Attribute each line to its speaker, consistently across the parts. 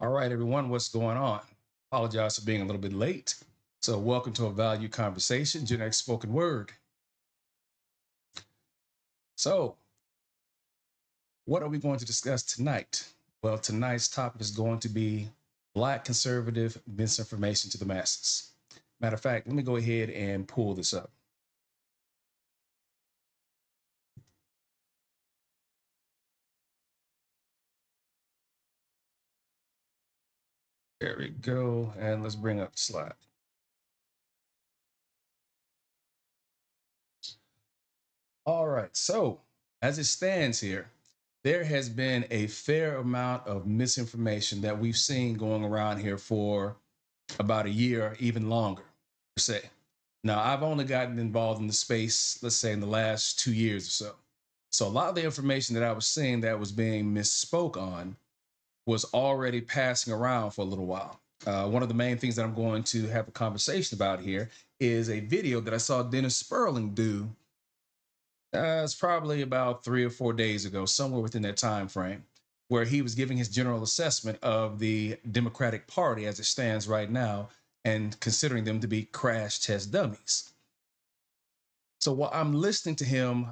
Speaker 1: All right, everyone, what's going on? Apologize for being a little bit late. So, welcome to a value conversation, GenX spoken word. So, what are we going to discuss tonight? Well, tonight's topic is going to be Black conservative misinformation to the masses. Matter of fact, let me go ahead and pull this up. There we go. And let's bring up the slide. All right. So, as it stands here, there has been a fair amount of misinformation that we've seen going around here for about a year, even longer, per se. Now, I've only gotten involved in the space, let's say, in the last 2 years or so. So, a lot of the information that I was seeing that was being misspoke on was already passing around for a little while. One of the main things that I'm going to have a conversation about here is a video that I saw Dennis Sperling do. It's probably about 3 or 4 days ago, somewhere within that time frame, where he was giving his general assessment of the Democratic Party as it stands right now and considering them to be crash test dummies. So while I'm listening to him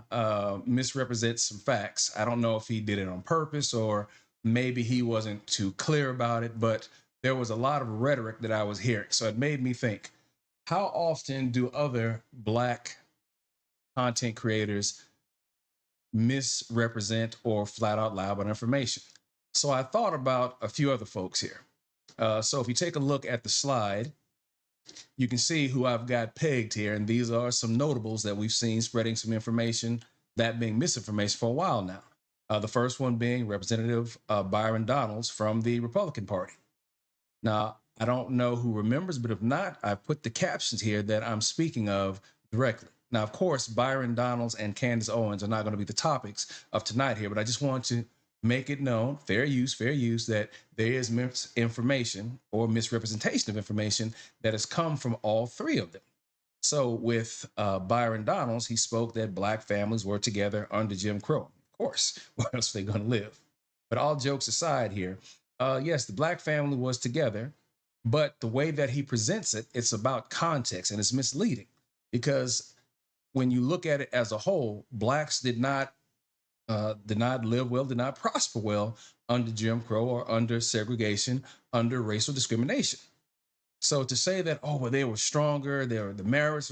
Speaker 1: misrepresent some facts, I don't know if he did it on purpose or maybe he wasn't too clear about it, but there was a lot of rhetoric that I was hearing. So it made me think, how often do other Black content creators misrepresent or flat out lie about information? So I thought about a few other folks here. So if you take a look at the slide, you can see who I've got pegged here. And these are some notables that we've seen spreading some information, that being misinformation, for a while now. The first one being Representative Byron Donalds from the Republican Party. Now, I don't know who remembers, but if not, I put the captions here that I'm speaking of directly. Now, of course, Byron Donalds and Candace Owens are not going to be the topics of tonight here, but I just want to make it known, fair use, that there is misinformation or misrepresentation of information that has come from all three of them. So with Byron Donalds, he spoke that Black families were together under Jim Crow. Of course, where else are they going to live? But all jokes aside here, yes, the Black family was together, but the way that he presents it, it's about context and it's misleading because when you look at it as a whole, Blacks did not live well, did not prosper well under Jim Crow or under segregation, under racial discrimination. So to say that, oh, well, they were stronger, the marriage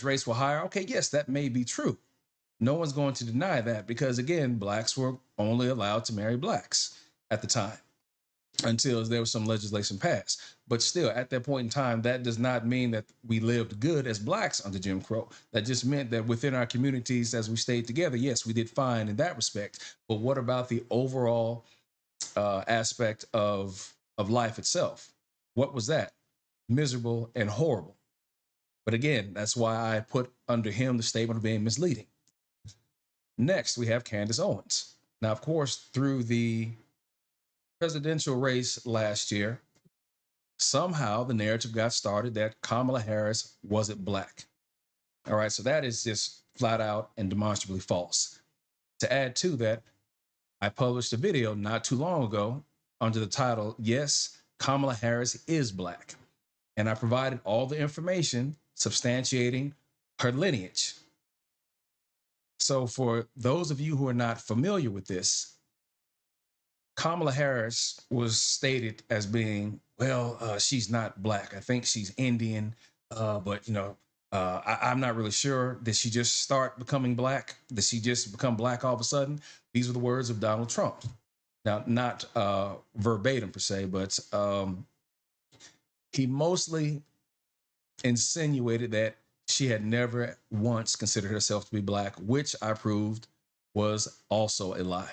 Speaker 1: rates were higher. Okay, yes, that may be true. No one's going to deny that because, again, Blacks were only allowed to marry Blacks at the time until there was some legislation passed. But still, at that point in time, that does not mean that we lived good as Blacks under Jim Crow. That just meant that within our communities, as we stayed together, yes, we did fine in that respect. But what about the overall aspect of life itself? What was that? Miserable and horrible. But again, that's why I put under him the statement of being misleading. Next, we have Candace Owens. Now, of course, through the presidential race last year, somehow the narrative got started that Kamala Harris wasn't Black. All right, so that is just flat out and demonstrably false. To add to that, I published a video not too long ago under the title, Yes, Kamala Harris is Black. And I provided all the information substantiating her lineage. So for those of you who are not familiar with this, Kamala Harris was stated as being, well, she's not Black. I think she's Indian, but I'm not really sure. Did she just start becoming Black? Did she just become Black all of a sudden? These are the words of Donald Trump. Now, not verbatim per se, but he mostly insinuated that she had never once considered herself to be Black, which I proved was also a lie.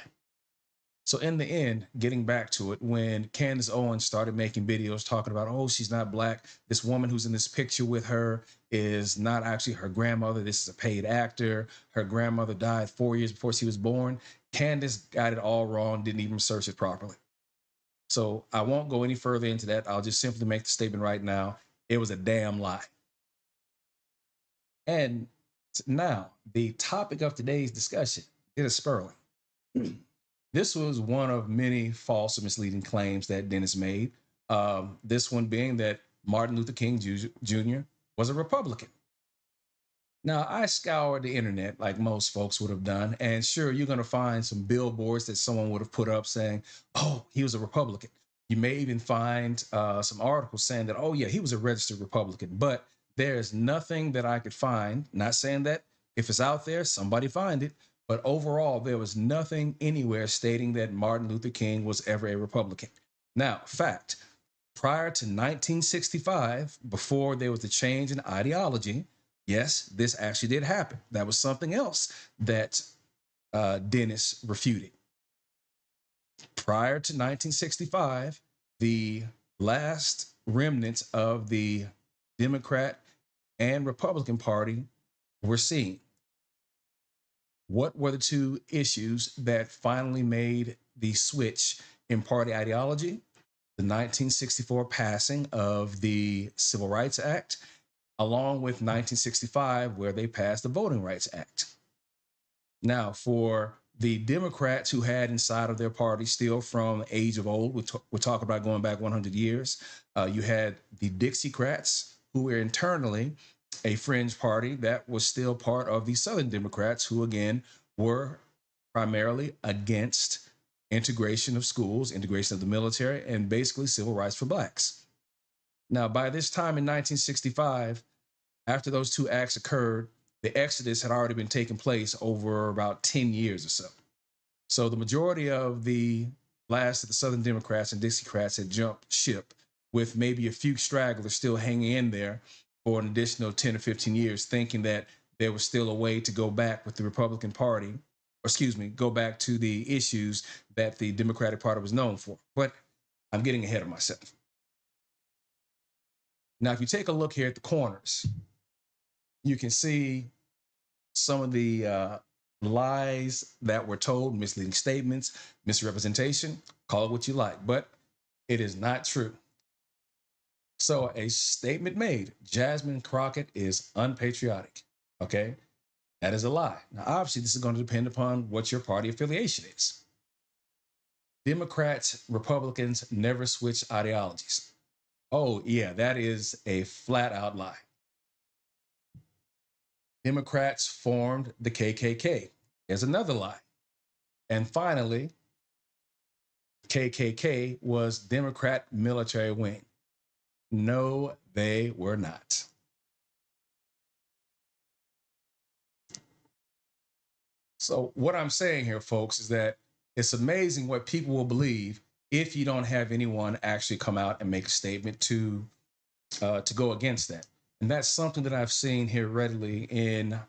Speaker 1: So in the end, getting back to it, when Candace Owens started making videos talking about, oh, she's not Black, this woman who's in this picture with her is not actually her grandmother, this is a paid actor, her grandmother died 4 years before she was born, Candace got it all wrong, didn't even research it properly. So I won't go any further into that. I'll just simply make the statement right now. It was a damn lie. And now, the topic of today's discussion is Sperling. This was one of many false and misleading claims that Dennis made. This one being that Martin Luther King Jr. was a Republican. Now, I scoured the internet like most folks would have done, and sure, you're going to find some billboards that someone would have put up saying, oh, he was a Republican. You may even find some articles saying that, oh, yeah, he was a registered Republican. But there's nothing that I could find, not saying that if it's out there, somebody find it. But overall, there was nothing anywhere stating that Martin Luther King was ever a Republican. Now, fact, prior to 1965, before there was a change in ideology, yes, this actually did happen. That was something else that Dennis refuted. Prior to 1965, the last remnants of the Democrat and Republican Party were seen. What were the two issues that finally made the switch in party ideology? The 1964 passing of the Civil Rights Act, along with 1965, where they passed the Voting Rights Act. Now, for the Democrats who had inside of their party still from age of old, we're talking about going back 100 years, you had the Dixiecrats, who were internally a fringe party that was still part of the Southern Democrats, who again were primarily against integration of schools, integration of the military, and basically civil rights for blacks. Now, by this time in 1965, after those two acts occurred, the exodus had already been taking place over about 10 years or so. So the majority of the last of the Southern Democrats and Dixiecrats had jumped ship, with maybe a few stragglers still hanging in there for an additional 10 or 15 years, thinking that there was still a way to go back with the Republican Party, or excuse me, go back to the issues that the Democratic Party was known for. But I'm getting ahead of myself. Now, if you take a look here at the corners, you can see some of the lies that were told, misleading statements, misrepresentation, call it what you like, but it is not true. So a statement made, Jasmine Crockett is unpatriotic, okay? That is a lie. Now, obviously, this is going to depend upon what your party affiliation is. Democrats, Republicans never switch ideologies. Oh, yeah, that is a flat out lie. Democrats formed the KKK. There's another lie. And finally, KKK was Democrat military wing. No, they were not. So what I'm saying here, folks, is that it's amazing what people will believe if you don't have anyone actually come out and make a statement to go against that. And that's something that I've seen here readily in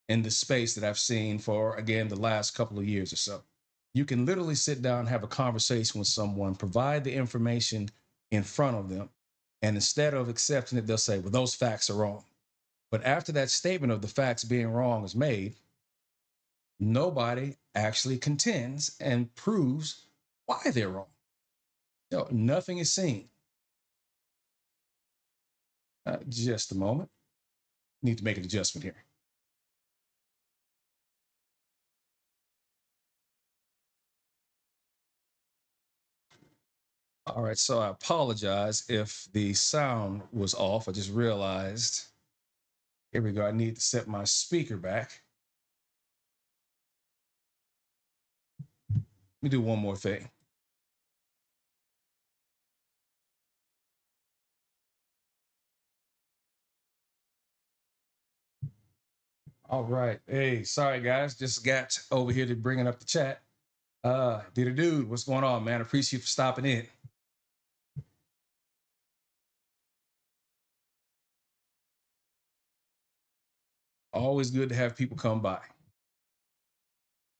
Speaker 1: the space that I've seen for, again, the last couple of years or so. You can literally sit down and have a conversation with someone, provide the information in front of them, and instead of accepting it, they'll say, well, those facts are wrong. But after that statement of the facts being wrong is made, nobody actually contends and proves why they're wrong. Nothing is seen. Just a moment. Need to make an adjustment here. All right, so I apologize if the sound was off. I just realized. Here we go. I need to set my speaker back. Let me do one more thing. All right. Hey, sorry guys. Just got over here to bringing up the chat. Dude, what's going on, man? Appreciate you for stopping in. Always good to have people come by.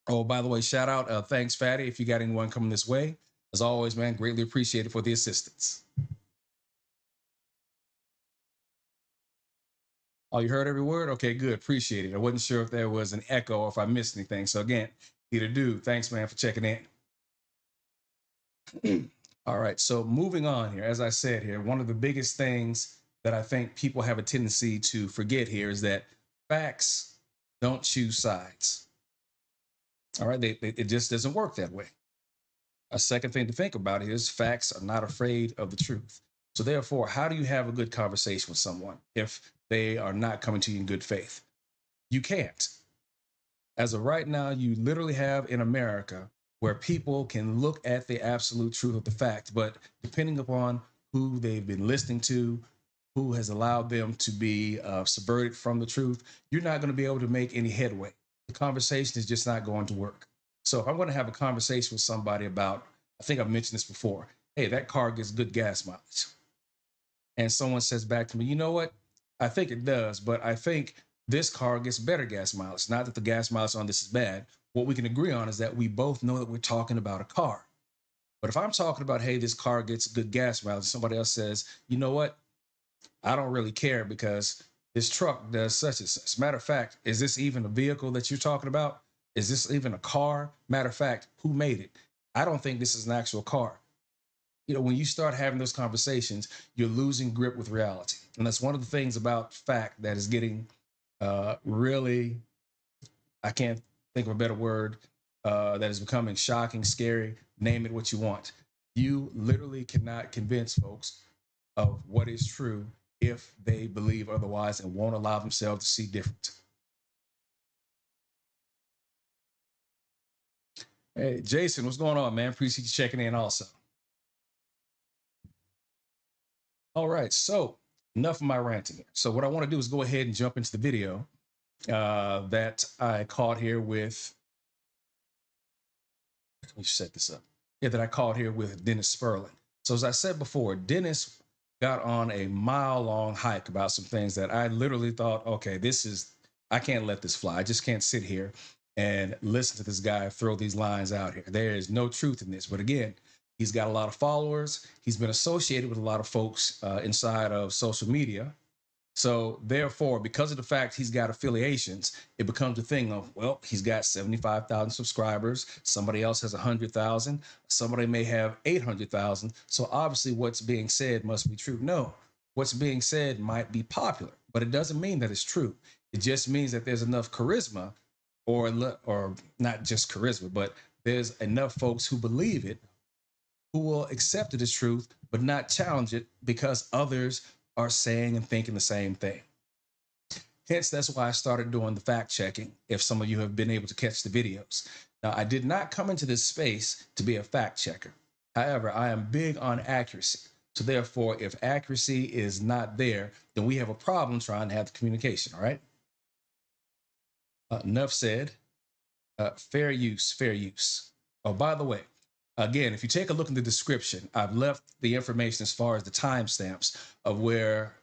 Speaker 1: Oh, by the way, shout out. Thanks, Fatty, if you got anyone coming this way. As always, man, greatly appreciated for the assistance. Oh, you heard every word? Okay, good. Appreciate it. I wasn't sure if there was an echo or if I missed anything. So again, dude, thanks, man, for checking in. All right. So moving on here, as I said here, one of the biggest things that I think people have a tendency to forget here is that facts don't choose sides. All right, it just doesn't work that way. A second thing to think about is facts are not afraid of the truth. So therefore, how do you have a good conversation with someone if they are not coming to you in good faith? You can't. As of right now, you literally have in America where people can look at the absolute truth of the fact, but depending upon who they've been listening to, who has allowed them to be subverted from the truth, you're not going to be able to make any headway. The conversation is just not going to work. So if I'm going to have a conversation with somebody about, I think I've mentioned this before, hey, that car gets good gas mileage. And someone says back to me, you know what? I think it does, but I think this car gets better gas mileage. Not that the gas mileage on this is bad. What we can agree on is that we both know that we're talking about a car. But if I'm talking about, hey, this car gets good gas mileage, somebody else says, you know what? I don't really care because this truck does such and such. Matter of fact, is this even a vehicle that you're talking about? Is this even a car? Matter of fact, who made it? I don't think this is an actual car. When you start having those conversations, you're losing grip with reality. And that's one of the things about fact that is getting really, I can't think of a better word, that is becoming shocking, scary, name it what you want. You literally cannot convince folks of what is true if they believe otherwise and won't allow themselves to see different. Hey, Jason, what's going on, man? Appreciate you checking in also. All right, so enough of my ranting here. So what I want to do is go ahead and jump into the video that I caught here with, let me set this up. Yeah, that I caught here with Dennis Sperling. So as I said before, Dennis got on a mile-long hike about some things that I literally thought, okay, I can't let this fly. I just can't sit here and listen to this guy throw these lines out here. There is no truth in this. But again, he's got a lot of followers. He's been associated with a lot of folks inside of social media. So therefore, because of the fact he's got affiliations, it becomes a thing of, well, he's got 75,000 subscribers. Somebody else has 100,000. Somebody may have 800,000. So obviously what's being said must be true. No, what's being said might be popular, but it doesn't mean that it's true. It just means that there's enough charisma or not just charisma, but there's enough folks who believe it, who will accept it as truth, but not challenge it because others are saying and thinking the same thing. Hence, that's why I started doing the fact checking, if some of you have been able to catch the videos. Now, I did not come into this space to be a fact checker. However, I am big on accuracy. So therefore, if accuracy is not there, then we have a problem trying to have the communication, all right? Enough said. Fair use, fair use. Oh, by the way, again, if you take a look in the description, I've left the information as far as the timestamps of where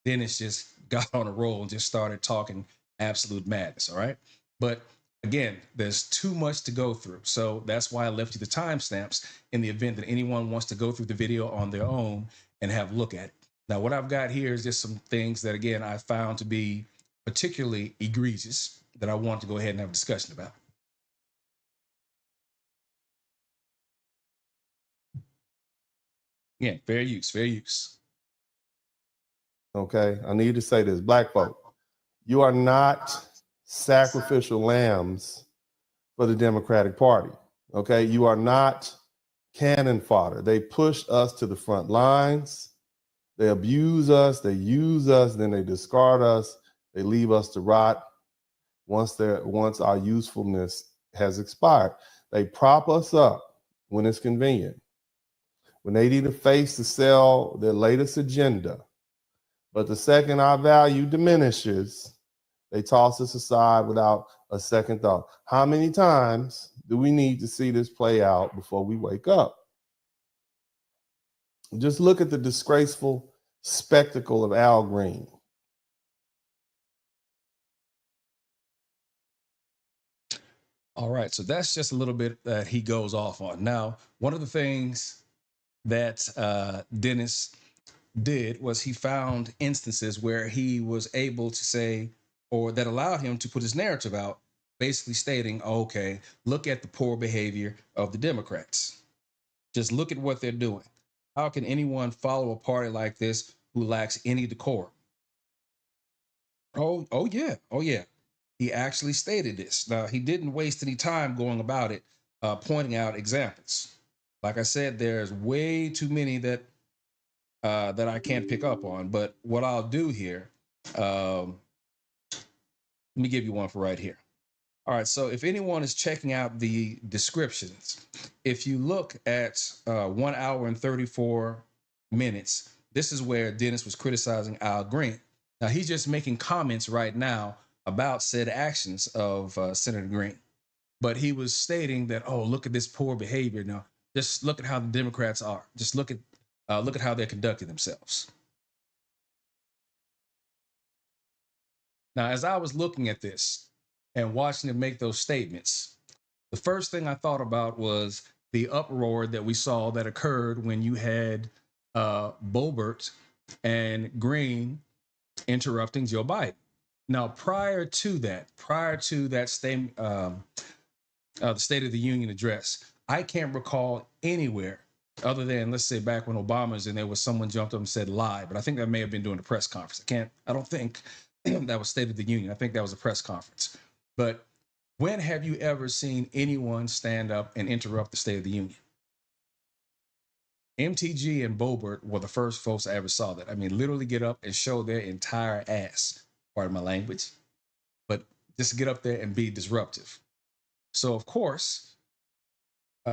Speaker 1: Dennis just got on a roll and just started talking absolute madness. All right. But again, there's too much to go through. So that's why I left you the timestamps in the event that anyone wants to go through the video on their own and have a look at it. Now, what I've got here is just some things that, again, I found to be particularly egregious that I want to go ahead and have a discussion about. Yeah, fair use, fair use.
Speaker 2: Okay, I need to say this, black folk, you are not sacrificial lambs for the Democratic Party. Okay, you are not cannon fodder. They push us to the front lines. They abuse us, they use us, then they discard us. They leave us to rot once our usefulness has expired. They prop us up when it's convenient, when they need a face to sell their latest agenda. But the second our value diminishes, they toss us aside without a second thought. How many times do we need to see this play out before we wake up? Just look at the disgraceful spectacle of Al Green.
Speaker 1: All right, so that's just a little bit that he goes off on. Now, one of the things that Dennis did was he found instances where he was able to say, or that allowed him to put his narrative out, basically stating, okay, look at the poor behavior of the Democrats. Just look at what they're doing. How can anyone follow a party like this who lacks any decorum? Oh yeah. he actually stated this. Now, he didn't waste any time going about it, pointing out examples. Like I said, there's way too many that I can't pick up on. But what I'll do here, let me give you one for right here. All right, so if anyone is checking out the descriptions, if you look at 1 hour and 34 minutes, this is where Dennis was criticizing Al Green. Now, he's just making comments right now about said actions of Senator Green. But he was stating that, oh, look at this poor behavior. Now, just look at how the Democrats are. Just look at how they're conducting themselves. Now, as I was looking at this and watching him make those statements, the first thing I thought about was the uproar that we saw that occurred when you had Boebert and Green interrupting Joe Biden. Now, prior to that the State of the Union address, I can't recall anywhere other than, let's say, back when Obama's and there was someone jumped up and said lie, but I think that may have been during the press conference. I don't think that was State of the Union. I think that was a press conference. But when have you ever seen anyone stand up and interrupt the State of the Union? MTG and Boebert were the first folks I ever saw that. I mean, literally get up and show their entire ass, pardon my language, but just get up there and be disruptive. So, of course,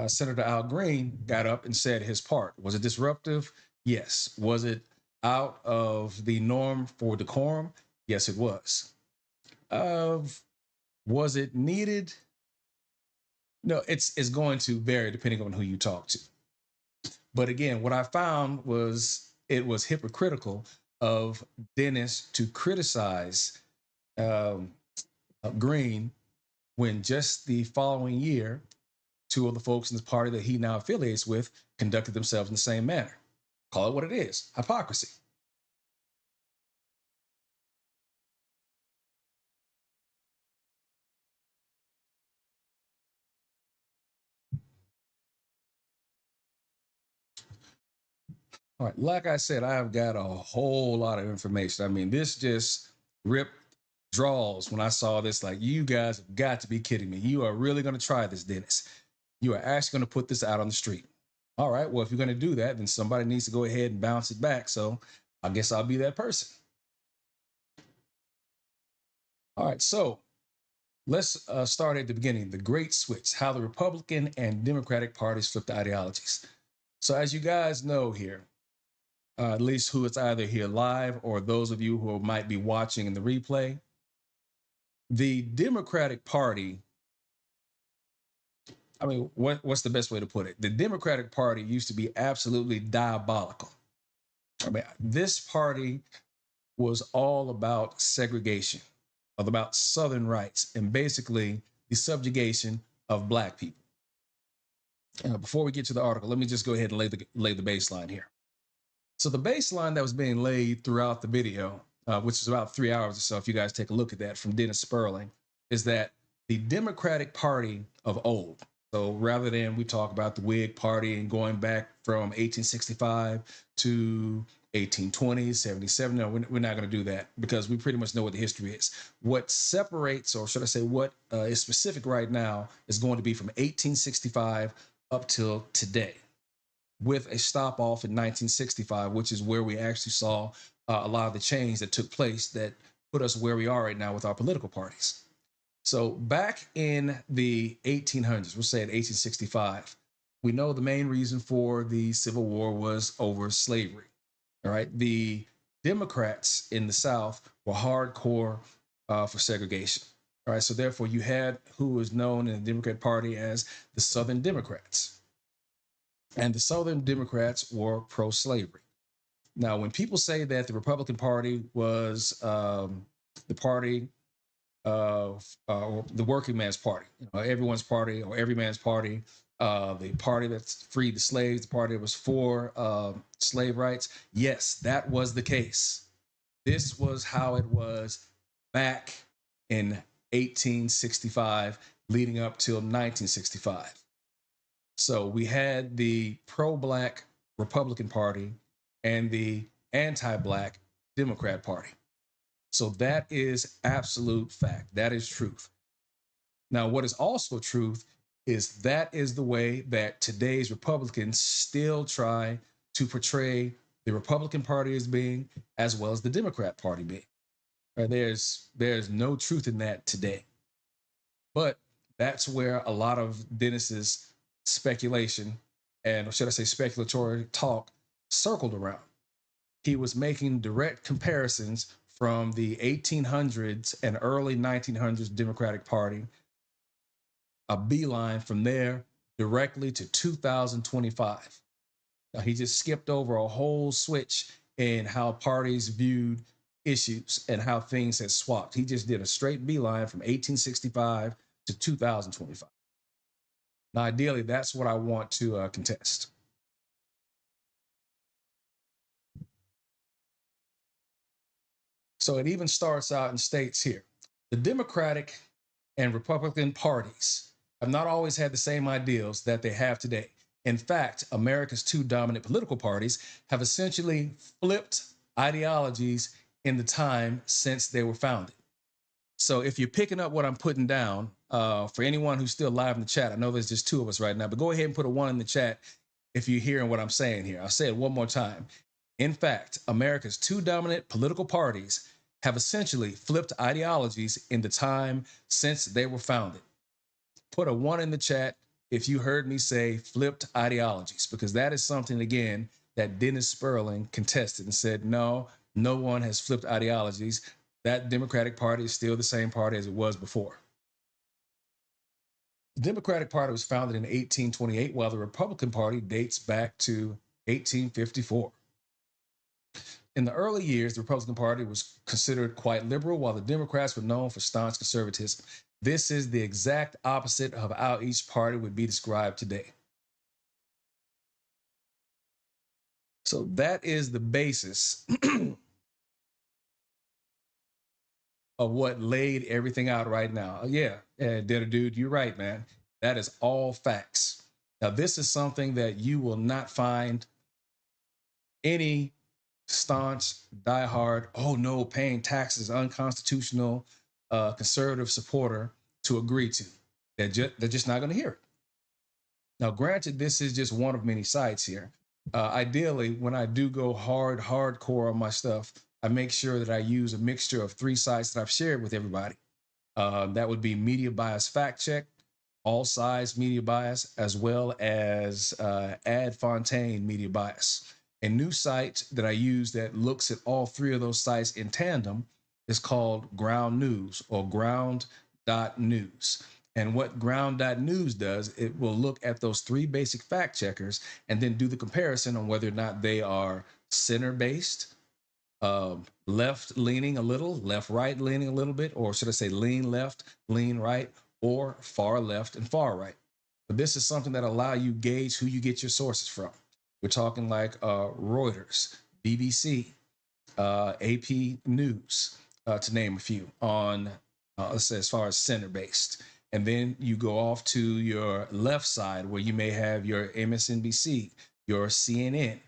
Speaker 1: Senator Al Green got up and said his part. Was it disruptive? Yes. Was it out of the norm for decorum? Yes, it was. Was it needed? No, it's going to vary depending on who you talk to. But again, what I found was it was hypocritical of Dennis to criticize Green when just the following year, two of the folks in the party that he now affiliates with conducted themselves in the same manner. Call it what it is, hypocrisy. All right, like I said, I've got a whole lot of information. I mean, this just ripped draws when I saw this. Like, you guys have got to be kidding me. You are really going to try this, Dennis. You are actually going to put this out on the street. All right, well, if you're going to do that, then somebody needs to go ahead and bounce it back. So I guess I'll be that person. All right, so let's start at the beginning. The Great Switch, how the Republican and Democratic parties flipped ideologies. So as you guys know here, at least who is either here live or those of you who might be watching in the replay, the Democratic Party, I mean, what's the best way to put it? The Democratic Party used to be absolutely diabolical. I mean, this party was all about segregation, about Southern rights, and basically the subjugation of Black people. Before we get to the article, let me just go ahead and lay the baseline here. So the baseline that was being laid throughout the video, which is about 3 hours or so, if you guys take a look at that, from Dennis Sperling, is that the Democratic Party of old, so rather than we talk about the Whig Party and going back from 1865 to 1820, 77, no, we're not going to do that because we pretty much know what the history is. What separates, or should I say what is specific right now, is going to be from 1865 up till today, with a stop off in 1965, which is where we actually saw a lot of the change that took place that put us where we are right now with our political parties. So back in the 1800s, we'll say at 1865, we know the main reason for the Civil War was over slavery. All right. The Democrats in the South were hardcore for segregation. All right. So therefore, you had who was known in the Democrat Party as the Southern Democrats. And the Southern Democrats were pro-slavery. Now, when people say that the Republican Party was the party of the working man's party, everyone's party or every man's party, the party that freed the slaves, the party that was for slave rights, yes, that was the case. This was how it was back in 1865, leading up till 1965. So we had the pro-Black Republican Party and the anti-Black Democrat Party. So that is absolute fact. That is truth. Now, what is also truth is that is the way that today's Republicans still try to portray the Republican Party as being, as well as the Democrat Party being. There's no truth in that today. But that's where a lot of Dennis's speculation, and or should I say speculatory talk, circled around. He was making direct comparisons from the 1800s and early 1900s Democratic Party, a beeline from there directly to 2025. Now, he just skipped over a whole switch in how parties viewed issues and how things had swapped. He just did a straight beeline from 1865 to 2025. Now, ideally, that's what I want to contest. So it even starts out and states here, the Democratic and Republican parties have not always had the same ideals that they have today. In fact, America's two dominant political parties have essentially flipped ideologies in the time since they were founded. So if you're picking up what I'm putting down, for anyone who's still live in the chat, I know there's just two of us right now, but go ahead and put a one in the chat if you're hearing what I'm saying here. I'll say it one more time. In fact, America's two dominant political parties have essentially flipped ideologies in the time since they were founded. Put a one in the chat if you heard me say flipped ideologies, because that is something, again, that Dennis Sperling contested and said, no, no one has flipped ideologies. That Democratic Party is still the same party as it was before. The Democratic Party was founded in 1828, while the Republican Party dates back to 1854. In the early years, the Republican Party was considered quite liberal, while the Democrats were known for staunch conservatism. This is the exact opposite of how each party would be described today. So that is the basis of what laid everything out right now. Yeah, Dinner Dude, you're right, man. That is all facts. Now, this is something that you will not find any staunch, diehard, oh no, paying taxes unconstitutional, conservative supporter to agree to. They're just not going to hear it. Now, granted, this is just one of many sites here. Ideally, when I do go hardcore on my stuff, I make sure that I use a mixture of three sites that I've shared with everybody. That would be Media Bias Fact Check, All Sides Media Bias, as well as Ad Fontaine Media Bias. A new site that I use that looks at all three of those sites in tandem is called Ground News, or ground.news. And what ground.news does, it will look at those three basic fact checkers and then do the comparison on whether or not they are center-based, left leaning a little, left right leaning a little bit, or should I say lean left, lean right, or far left and far right. But this is something that allow you gauge who you get your sources from. We're talking like Reuters, BBC, AP News, to name a few, on let's say as far as center based. And then you go off to your left side where you may have your MSNBC, your CNN,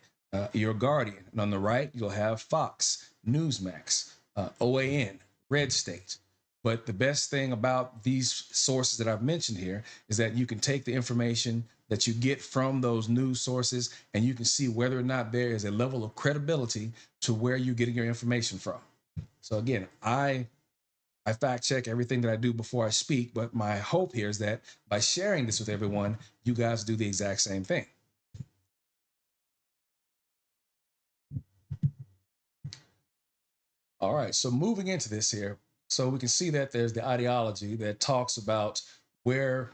Speaker 1: your Guardian. And on the right, you'll have Fox, Newsmax, OAN, Red State. But the best thing about these sources that I've mentioned here is that you can take the information that you get from those news sources and you can see whether or not there is a level of credibility to where you're getting your information from. So again, I fact check everything that I do before I speak, but my hope here is that by sharing this with everyone, you guys do the exact same thing. All right, so moving into this here, so we can see that there's the ideology that talks about where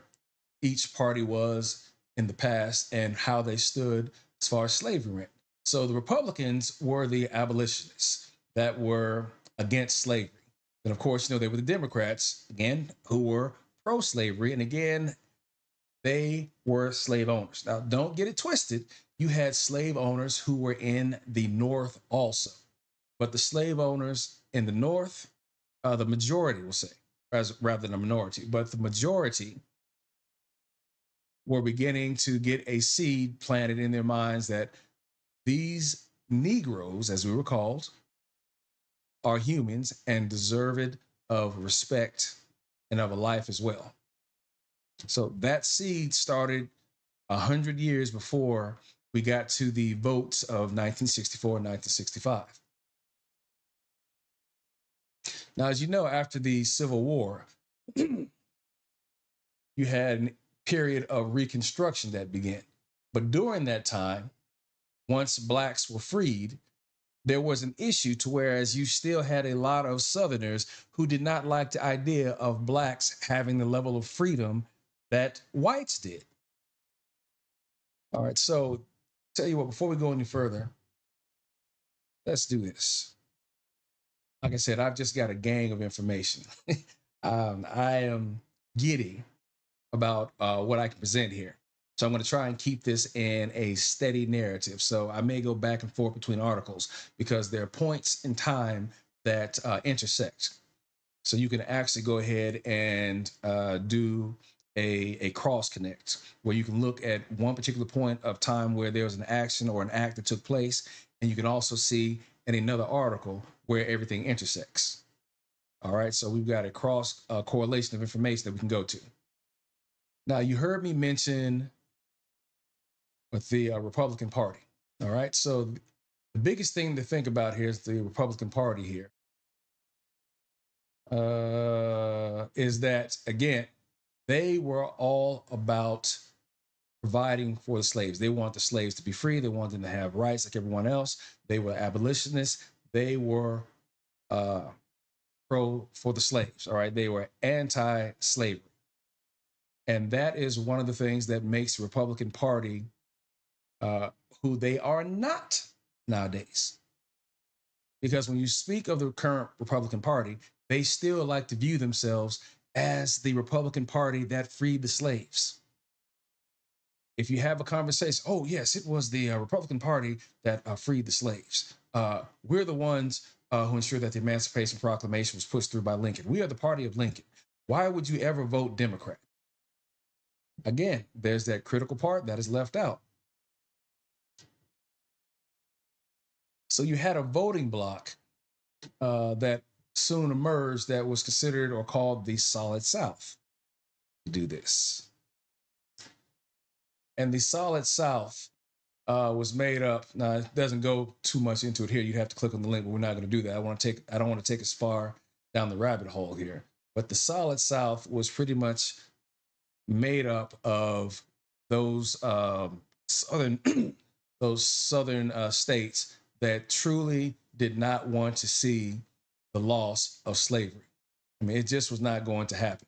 Speaker 1: each party was in the past and how they stood as far as slavery went. So the Republicans were the abolitionists that were against slavery. And of course, they were the Democrats, again, who were pro-slavery. And again, they were slave owners. Now, don't get it twisted. You had slave owners who were in the North also. But the slave owners in the North, the majority, we'll say, rather than a minority, but the majority were beginning to get a seed planted in their minds that these Negroes, as we were called, are humans and deserved of respect and of a life as well. So that seed started 100 years before we got to the votes of 1964 and 1965. Now, as you know, after the Civil War, you had a period of Reconstruction that began. But during that time, once blacks were freed, there was an issue to whereas you still had a lot of Southerners who did not like the idea of blacks having the level of freedom that whites did. All right, so tell you what, before we go any further, let's do this. Like I said, I've just got a gang of information. I am giddy about what I can present here. So I'm going to try and keep this in a steady narrative. So I may go back and forth between articles because there are points in time that intersect. So you can actually go ahead and do a cross connect where you can look at one particular point of time where there was an action or an act that took place. And you can also see in another article where everything intersects. All right, so we've got a cross correlation of information that we can go to. Now, you heard me mention with the Republican Party. All right, so the biggest thing to think about here is the Republican Party here. Is that, again, they were all about providing for the slaves. They want the slaves to be free. They want them to have rights like everyone else. They were abolitionists. They were pro for the slaves. All right, they were anti-slavery. And that is one of the things that makes the Republican Party who they are not nowadays. Because when you speak of the current Republican Party, they still like to view themselves as the Republican Party that freed the slaves. If you have a conversation, oh, yes, it was the Republican Party that freed the slaves. We're the ones who ensured that the Emancipation Proclamation was pushed through by Lincoln. We are the party of Lincoln. Why would you ever vote Democrat? Again, there's that critical part that is left out. So you had a voting bloc that soon emerged that was considered or called the Solid South. Do this. And the Solid South was made up. Now, it doesn't go too much into it here. You have to click on the link, but we're not going to do that. I don't want to take us far down the rabbit hole here. But the Solid South was pretty much made up of those southern states that truly did not want to see the loss of slavery. I mean, it just was not going to happen.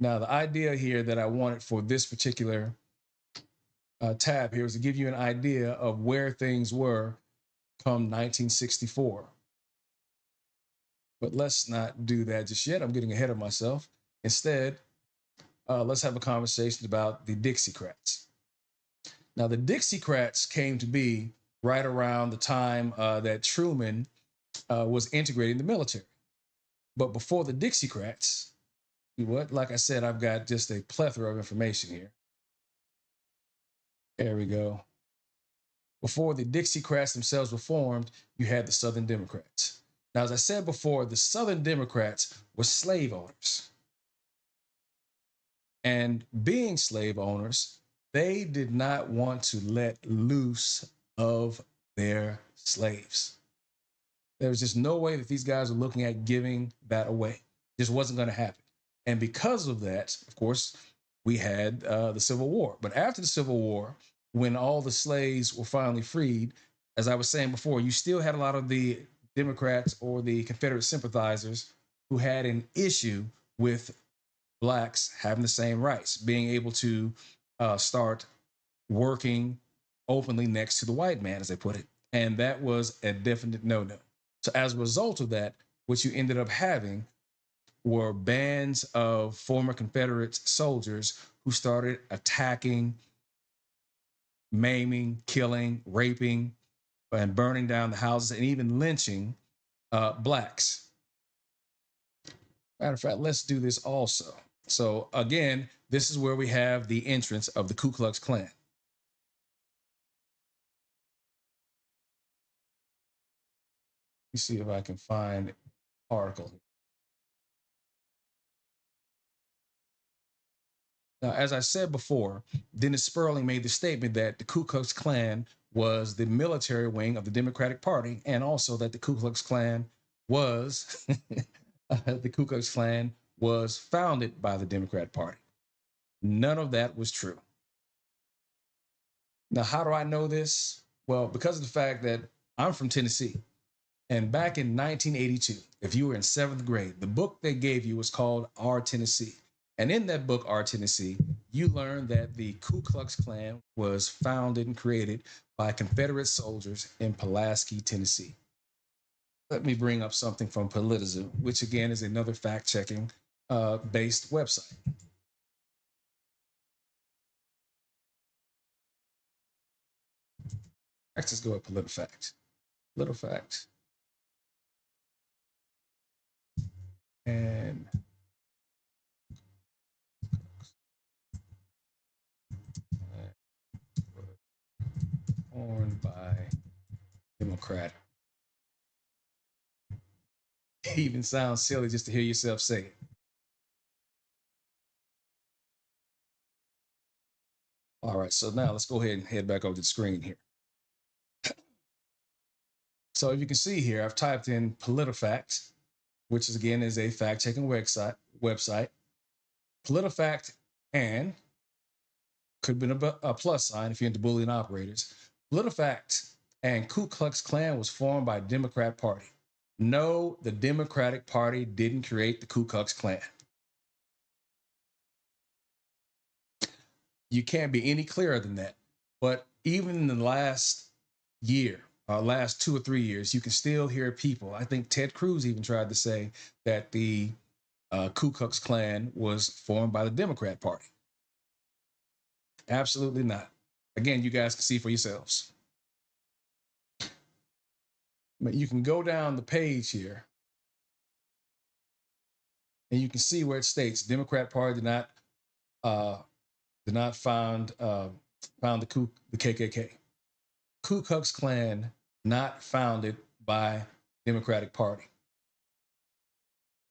Speaker 1: Now, the idea here that I wanted for this particular tab here is to give you an idea of where things were come 1964. But let's not do that just yet. I'm getting ahead of myself. Instead, let's have a conversation about the Dixiecrats. Now, the Dixiecrats came to be right around the time that Truman was integrating the military. But before the Dixiecrats, like I said, I've got just a plethora of information here. There we go. Before the Dixiecrats themselves were formed, you had the Southern Democrats. Now, as I said before, the Southern Democrats were slave owners. And being slave owners, they did not want to let loose of their slaves. There was just no way that these guys were looking at giving that away. It just wasn't going to happen. And because of that, of course, we had the Civil War. But after the Civil War, when all the slaves were finally freed, as I was saying before, you still had a lot of the Democrats or the Confederate sympathizers who had an issue with blacks having the same rights, being able to start working openly next to the white man, as they put it. And that was a definite no-no. So as a result of that, what you ended up having were bands of former Confederate soldiers who started attacking, maiming, killing, raping, and burning down the houses, and even lynching blacks. Matter of fact, let's do this also. So again, this is where we have the entrance of the Ku Klux Klan. me see if I can find an article. Now, as I said before, Dennis Sperling made the statement that the Ku Klux Klan was the military wing of the Democratic Party, and also that the Ku Klux Klan was the Ku Klux Klan was founded by the Democratic Party. None of that was true. Now, how do I know this? Well, because of the fact that I'm from Tennessee. And back in 1982, if you were in 7th grade, the book they gave you was called Our Tennessee. And in that book, Our Tennessee, you learned that the Ku Klux Klan was founded and created by Confederate soldiers in Pulaski, Tennessee. Let me bring up something from Politicism, which again is another fact-checking based website. Let's just go with PolitiFact. PolitiFact. And formed by Democrat. It even sounds silly just to hear yourself say it. All right, so now let's go ahead and head back over to the screen here. So if you can see here, I've typed in PolitiFact, which is again is a fact-checking website. PolitiFact and could have been a plus sign if you're into Boolean operators. PolitiFact and Ku Klux Klan was formed by Democrat Party. No, the Democratic Party didn't create the Ku Klux Klan. You can't be any clearer than that. But even in the last year, last 2 or 3 years, you can still hear people. I think Ted Cruz even tried to say that the Ku Klux Klan was formed by the Democrat Party. Absolutely not. Again, you guys can see for yourselves. But you can go down the page here, and you can see where it states Democrat Party did not found the KKK. Ku Klux Klan not founded by Democratic Party.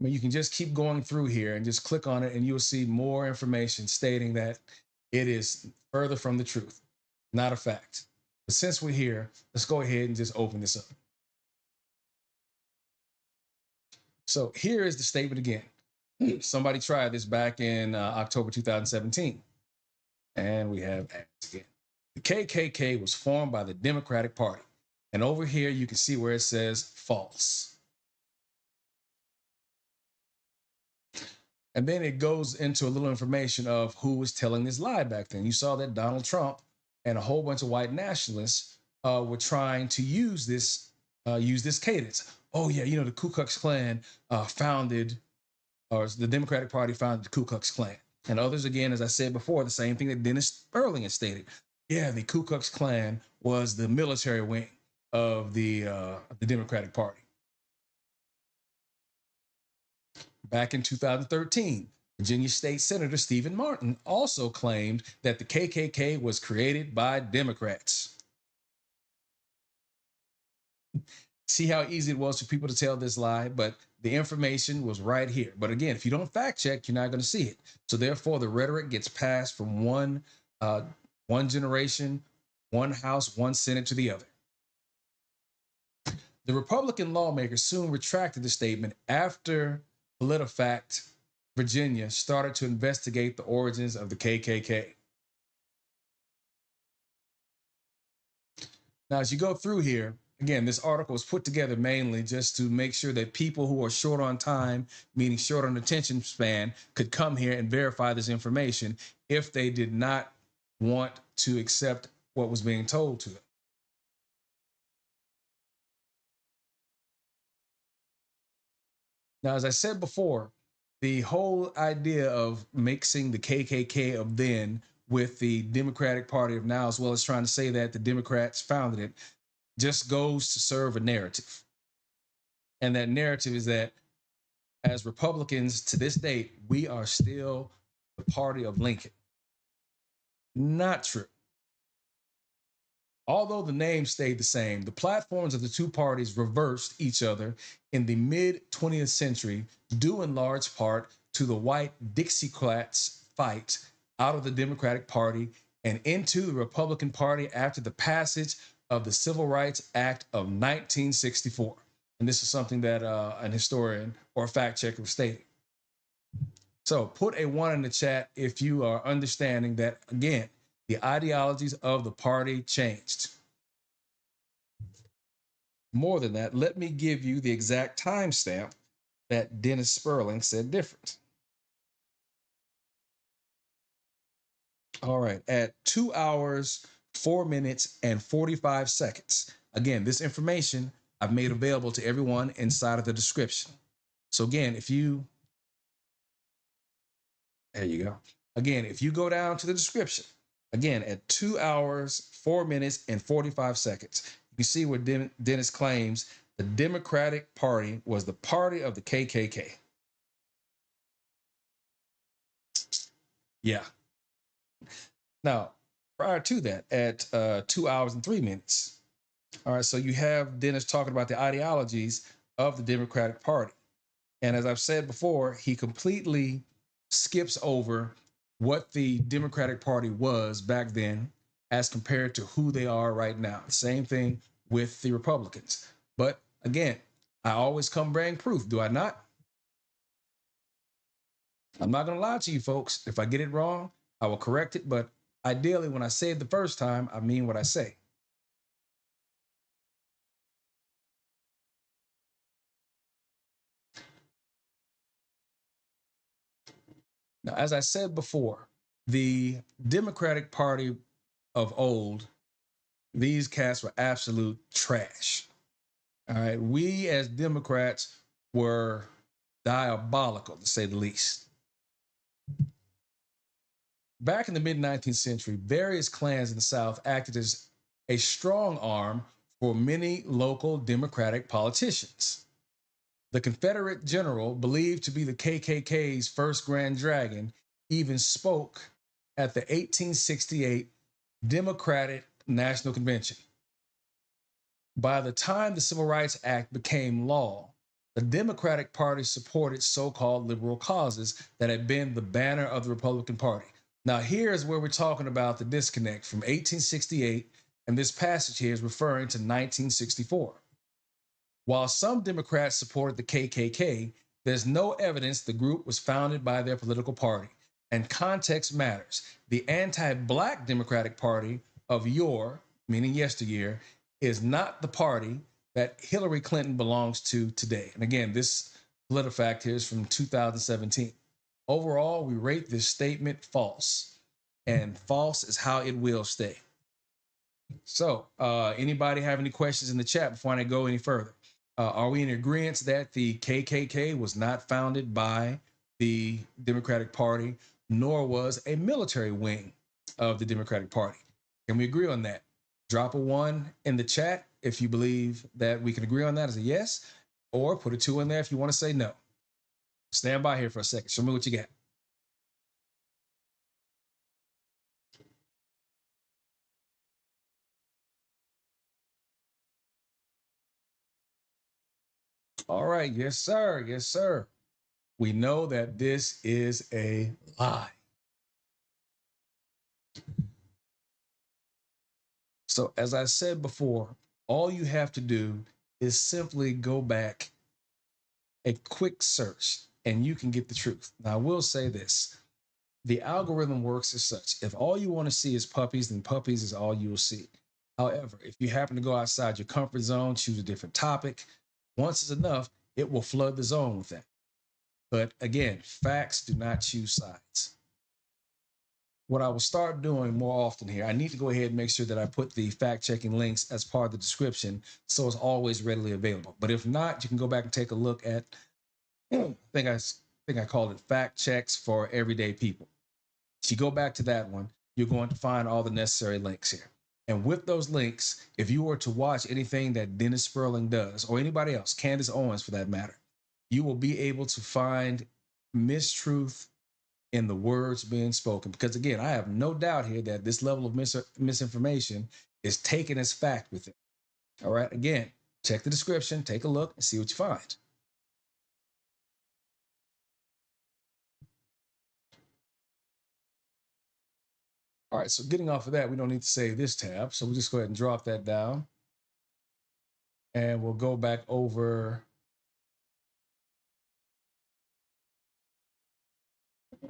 Speaker 1: I mean, you can just keep going through here and just click on it, and you'll see more information stating that it is further from the truth, not a fact. But since we're here, let's go ahead and just open this up. So here is the statement again. Somebody tried this back in October 2017. And we have ads again. The KKK was formed by the Democratic Party. And over here, you can see where it says false. And then it goes into a little information of who was telling this lie back then. You saw that Donald Trump and a whole bunch of white nationalists were trying to use this cadence. Oh yeah, the Ku Klux Klan founded, or the Democratic Party founded the Ku Klux Klan. And others, again, as I said before, the same thing that Dennis Sperling has stated. Yeah, the Ku Klux Klan was the military wing of the Democratic Party. Back in 2013, Virginia State Senator Stephen Martin also claimed that the KKK was created by Democrats. See how easy it was for people to tell this lie, but the information was right here. But again, if you don't fact check, you're not going to see it. So therefore, the rhetoric gets passed from one generation, one House, one Senate to the other. The Republican lawmakers soon retracted the statement after PolitiFact Virginia started to investigate the origins of the KKK. Now, as you go through here, again, this article was put together mainly just to make sure that people who are short on time, meaning short on attention span, could come here and verify this information if they did not want to accept what was being told to them. Now, as I said before, the whole idea of mixing the KKK of then with the Democratic Party of now, as well as trying to say that the Democrats founded it, just goes to serve a narrative. And that narrative is that as Republicans to this date, we are still the party of Lincoln. Not true. Although the name stayed the same, the platforms of the two parties reversed each other in the mid 20th century, due in large part to the white Dixiecrats fight out of the Democratic Party and into the Republican Party after the passage of the Civil Rights Act of 1964. And this is something that an historian or a fact checker stated. So put a 1 in the chat if you are understanding that, again, the ideologies of the party changed. More than that, let me give you the exact timestamp that Dennis Sperling said different. All right, at 2 hours, 4 minutes, and 45 seconds. Again, this information I've made available to everyone inside of the description. So again, there you go. Again, if you go down to the description, again, at 2 hours, 4 minutes, and 45 seconds, you see where Dennis claims the Democratic Party was the party of the KKK. Yeah. Now, prior to that, at 2 hours and 3 minutes, all right, so you have Dennis talking about the ideologies of the Democratic Party. And as I've said before, he completely skips over what the Democratic Party was back then as compared to who they are right now. Same thing with the Republicans. But again, I always come bring proof, do I not? I'm not going to lie to you folks. If I get it wrong, I will correct it. But ideally, when I say it the first time, I mean what I say. Now, as I said before, the Democratic Party of old, these cats were absolute trash. All right. We as Democrats were diabolical, to say the least. Back in the mid 19th century, various clans in the South acted as a strong arm for many local Democratic politicians. The Confederate general, believed to be the KKK's first grand dragon, even spoke at the 1868 Democratic National Convention. By the time the Civil Rights Act became law, the Democratic Party supported so-called liberal causes that had been the banner of the Republican Party. Now, here's where we're talking about the disconnect from 1868, and this passage here is referring to 1964. While some Democrats supported the KKK, there's no evidence the group was founded by their political party, and context matters. The anti-Black Democratic Party of yore, meaning yesteryear, is not the party that Hillary Clinton belongs to today. And again, this PolitiFact here is from 2017. Overall, we rate this statement false, and false is how it will stay. So, anybody have any questions in the chat before I go any further? Are we in agreement that the KKK was not founded by the Democratic Party, nor was a military wing of the Democratic Party? Can we agree on that? Drop a 1 in the chat if you believe that we can agree on that as a yes, or put a 2 in there if you want to say no. Stand by here for a second. Show me what you got. All right. Yes, sir. Yes, sir. We know that this is a lie. So, as I said before, all you have to do is simply go back a quick search and you can get the truth. Now, I will say this. The algorithm works as such. If all you want to see is puppies, then puppies is all you will see. However, if you happen to go outside your comfort zone, choose a different topic, once is enough, it will flood the zone with that. But again, facts do not choose sides. What I will start doing more often here, I need to go ahead and make sure that I put the fact checking links as part of the description so it's always readily available. But if not, you can go back and take a look at, I think I called it fact checks for everyday people. If you go back to that one, you're going to find all the necessary links here. And with those links, if you were to watch anything that Dennis Sperling does, or anybody else, Candace Owens for that matter, you will be able to find mistruth in the words being spoken. Because again, I have no doubt here that this level of misinformation is taken as fact with it. All right. Again, check the description, take a look, and see what you find. All right, so getting off of that, we don't need to save this tab. So we'll just go ahead and drop that down. And we'll go back over.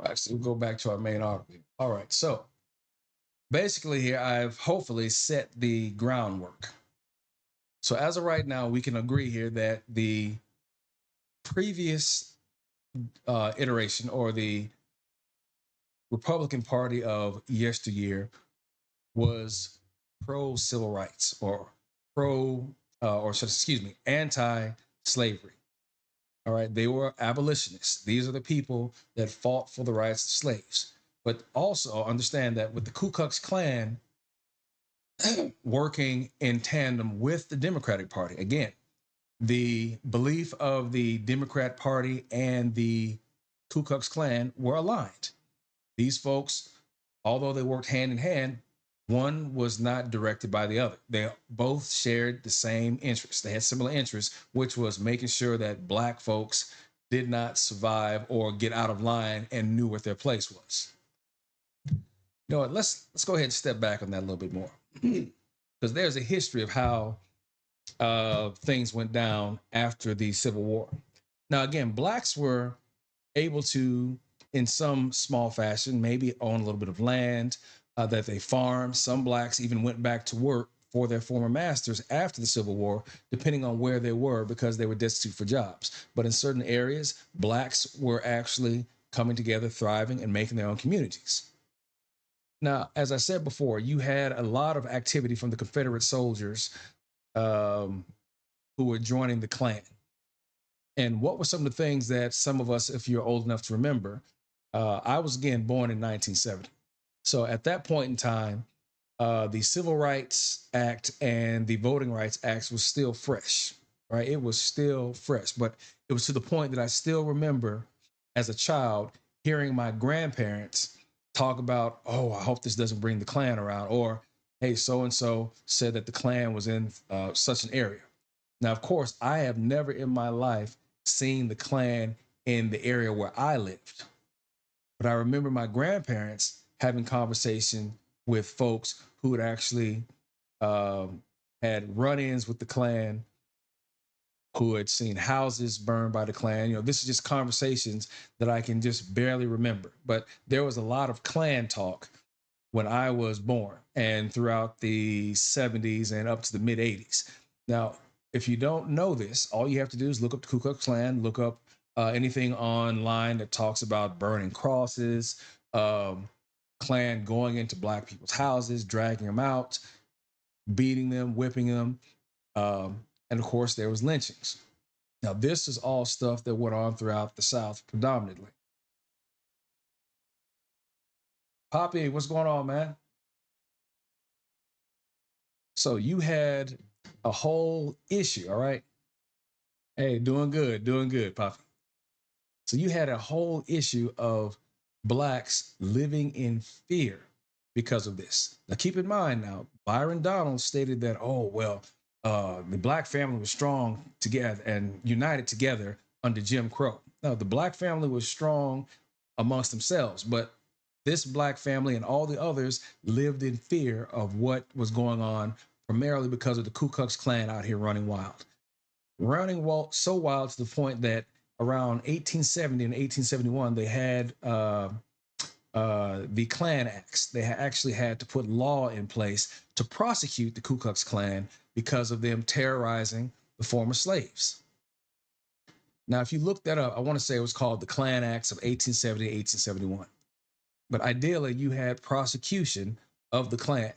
Speaker 1: Actually, we'll go back to our main article. All right, so basically here, I've hopefully set the groundwork. So as of right now, we can agree here that the previous iteration, or the Republican Party of yesteryear, was pro civil rights, or anti-slavery. All right, they were abolitionists. These are the people that fought for the rights of slaves. But also understand that with the Ku Klux Klan working in tandem with the Democratic Party, again, the belief of the Democrat Party and the Ku Klux Klan were aligned. These folks, although they worked hand in hand, one was not directed by the other. They both shared the same interests. They had similar interests, which was making sure that Black folks did not survive or get out of line and knew what their place was. You know what? Let's go ahead and step back on that a little bit more, because there's a history of how things went down after the Civil War. Now, again, Blacks were able to, in some small fashion, maybe own a little bit of land that they farmed. Some Blacks even went back to work for their former masters after the Civil War, depending on where they were, because they were destitute for jobs. But in certain areas, Blacks were actually coming together, thriving, and making their own communities. Now, as I said before, you had a lot of activity from the Confederate soldiers who were joining the Klan. And what were some of the things that some of us, if you're old enough to remember, I was again born in 1970. So at that point in time, the Civil Rights Act and the Voting Rights Act was still fresh, right? It was still fresh, but it was to the point that I still remember as a child hearing my grandparents talk about, oh, I hope this doesn't bring the Klan around, or hey, so-and-so said that the Klan was in such an area. Now, of course, I have never in my life seen the Klan in the area where I lived. But I remember my grandparents having conversation with folks who had actually had run-ins with the Klan, who had seen houses burned by the Klan. You know, this is just conversations that I can just barely remember. But there was a lot of Klan talk when I was born and throughout the 70s and up to the mid 80s. Now, if you don't know this, all you have to do is look up the Ku Klux Klan, look up anything online that talks about burning crosses, Klan going into Black people's houses, dragging them out, beating them, whipping them. And of course, there was lynchings. Now, this is all stuff that went on throughout the South predominantly. Poppy, what's going on, man? So you had a whole issue, all right? Hey, doing good, Poppy. So you had a whole issue of Blacks living in fear because of this. Now, keep in mind now, Byron Donald stated that, oh, well, the Black family was strong together and united together under Jim Crow. Now, the Black family was strong amongst themselves, but this Black family and all the others lived in fear of what was going on, primarily because of the Ku Klux Klan out here running wild. So wild to the point that around 1870 and 1871, they had the Klan Acts. They actually had to put law in place to prosecute the Ku Klux Klan because of them terrorizing the former slaves. Now, if you look that up, I want to say it was called the Klan Acts of 1870 to 1871. But ideally, you had prosecution of the Klan.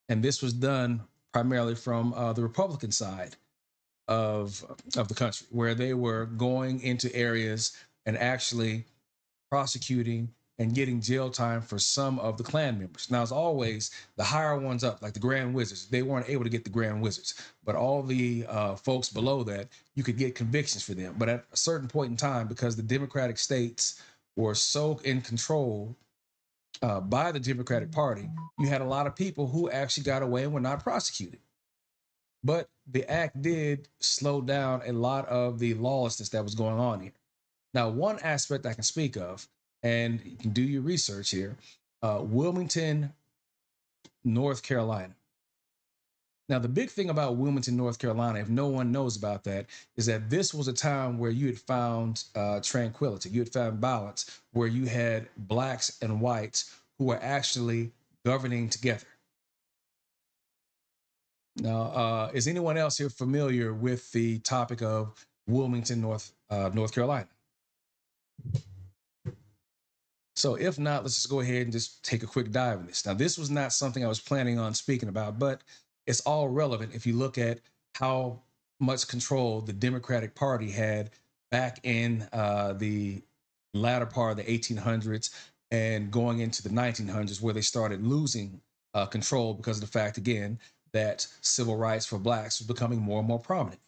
Speaker 1: And this was done primarily from the Republican side of the country, where they were going into areas and actually prosecuting and getting jail time for some of the Klan members. Now, as always, the higher ones up, like the Grand Wizards, they weren't able to get the Grand Wizards, but all the folks below that, you could get convictions for them. But at a certain point in time, because the Democratic states were so in control by the Democratic Party, you had a lot of people who actually got away and were not prosecuted. But the act did slow down a lot of the lawlessness that was going on here. Now, one aspect I can speak of, and you can do your research here, Wilmington, North Carolina. Now, the big thing about Wilmington, North Carolina, if no one knows about that, is that this was a town where you had found tranquility. You had found balance, where you had blacks and whites who were actually governing together. Now, is anyone else here familiar with the topic of Wilmington, North Carolina? So if not, let's just go ahead and just take a quick dive in this. Now, this was not something I was planning on speaking about, but it's all relevant if you look at how much control the Democratic Party had back in the latter part of the 1800s and going into the 1900s, where they started losing control because of the fact, again, that civil rights for blacks was becoming more and more prominent.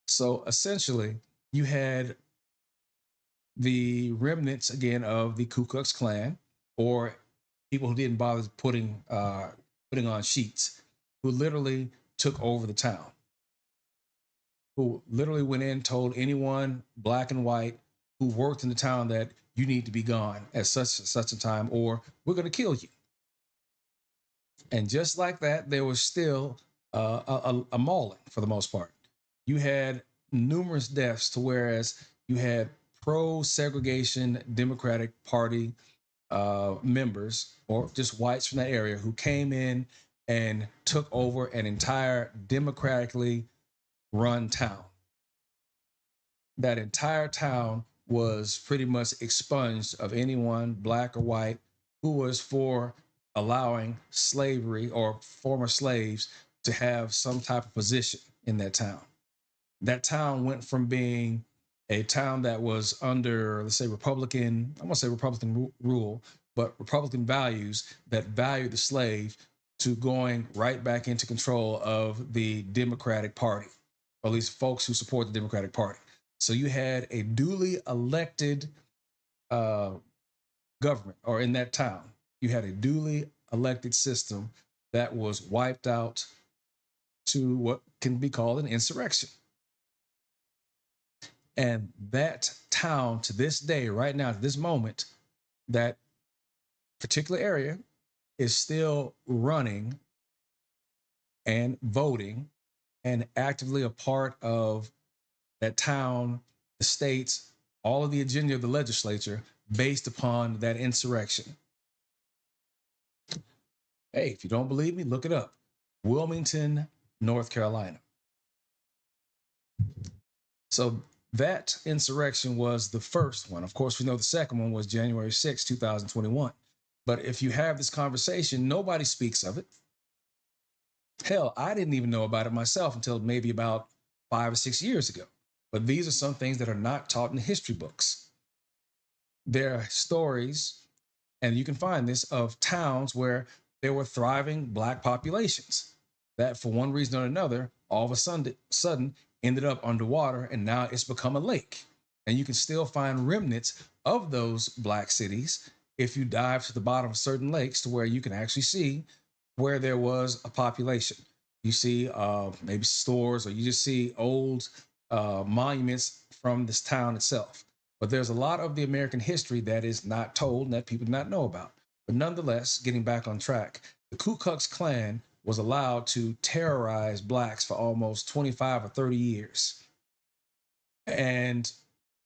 Speaker 1: So essentially, you had the remnants again of the Ku Klux Klan, or people who didn't bother putting on sheets, who literally took over the town, who literally went in, told anyone, black and white, who worked in the town that you need to be gone at such a time, or we're going to kill you. And just like that, there was still a mauling for the most part. You had numerous deaths, to whereas you had pro-segregation Democratic Party members, or just whites from that area, who came in and took over an entire democratically run town. That entire town was pretty much expunged of anyone, black or white, who was for allowing slavery or former slaves to have some type of position in that town. That town went from being a town that was under, let's say, Republican, I want to say Republican rule, but Republican values that valued the slave, to going right back into control of the Democratic Party, or at least folks who support the Democratic Party. So you had a duly elected government, or in that town, you had a duly elected system that was wiped out to what can be called an insurrection. And that town, to this day, right now, to this moment, that particular area is still running and voting and actively a part of that town, the states, all of the agenda of the legislature based upon that insurrection. Hey, if you don't believe me, look it up. Wilmington, North Carolina. So that insurrection was the first one. Of course, we know the second one was January 6, 2021. But if you have this conversation, nobody speaks of it. Hell, I didn't even know about it myself until maybe about 5 or 6 years ago. But these are some things that are not taught in the history books. There are stories, and you can find this, of towns where there were thriving black populations that, for one reason or another, all of a sudden ended up underwater, and now it's become a lake. And you can still find remnants of those black cities if you dive to the bottom of certain lakes, to where you can actually see where there was a population. You see maybe stores, or you just see old monuments from this town itself. But there's a lot of the American history that is not told and that people do not know about. But nonetheless, getting back on track, the Ku Klux Klan was allowed to terrorize blacks for almost 25 or 30 years. And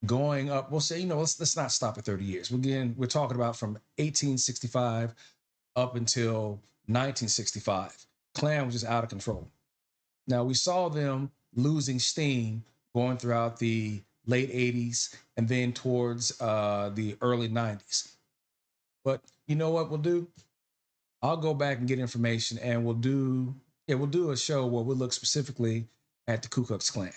Speaker 1: going up, we'll say, let's not stop at 30 years. We're talking about from 1865 up until 1965. Klan was just out of control. Now, we saw them losing steam going throughout the late 80s and then towards the early 90s. But you know what we'll do? I'll go back and get information, and we'll do a show where we'll look specifically at the Ku Klux Klan,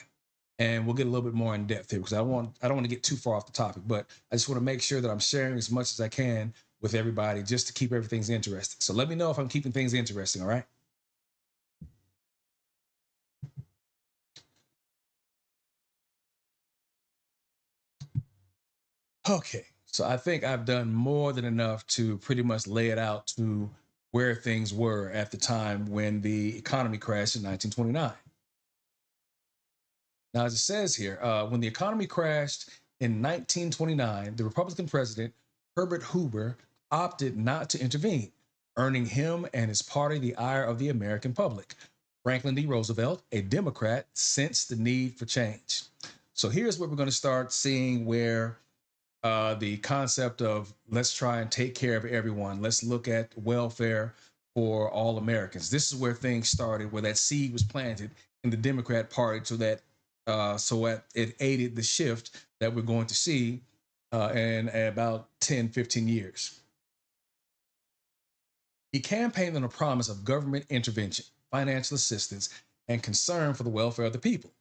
Speaker 1: and we'll get a little bit more in depth here, because I don't want to get too far off the topic, but I just want to make sure that I'm sharing as much as I can with everybody, just to keep everything interesting. So let me know if I'm keeping things interesting, all right? Okay, so I think I've done more than enough to pretty much lay it out to where things were at the time when the economy crashed in 1929. Now, as it says here, when the economy crashed in 1929, the Republican president, Herbert Hoover, opted not to intervene, earning him and his party the ire of the American public. Franklin D. Roosevelt, a Democrat, sensed the need for change. So here's where we're going to start seeing where the concept of let's try and take care of everyone. Let's look at welfare for all Americans. This is where things started, where that seed was planted in the Democrat Party, so it aided the shift that we're going to see in about 10, 15 years. He campaigned on a promise of government intervention, financial assistance, and concern for the welfare of the people.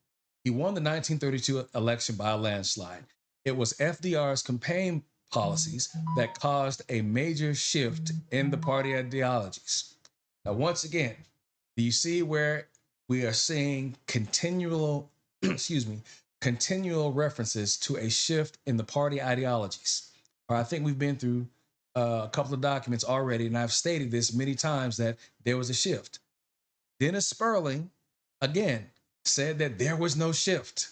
Speaker 1: He won the 1932 election by a landslide. It was FDR's campaign policies that caused a major shift in the party ideologies. Now, once again, do you see where we are seeing continual, continual references to a shift in the party ideologies? Or I think we've been through a couple of documents already, and I've stated this many times that there was a shift. Dennis Sperling, again, said that there was no shift.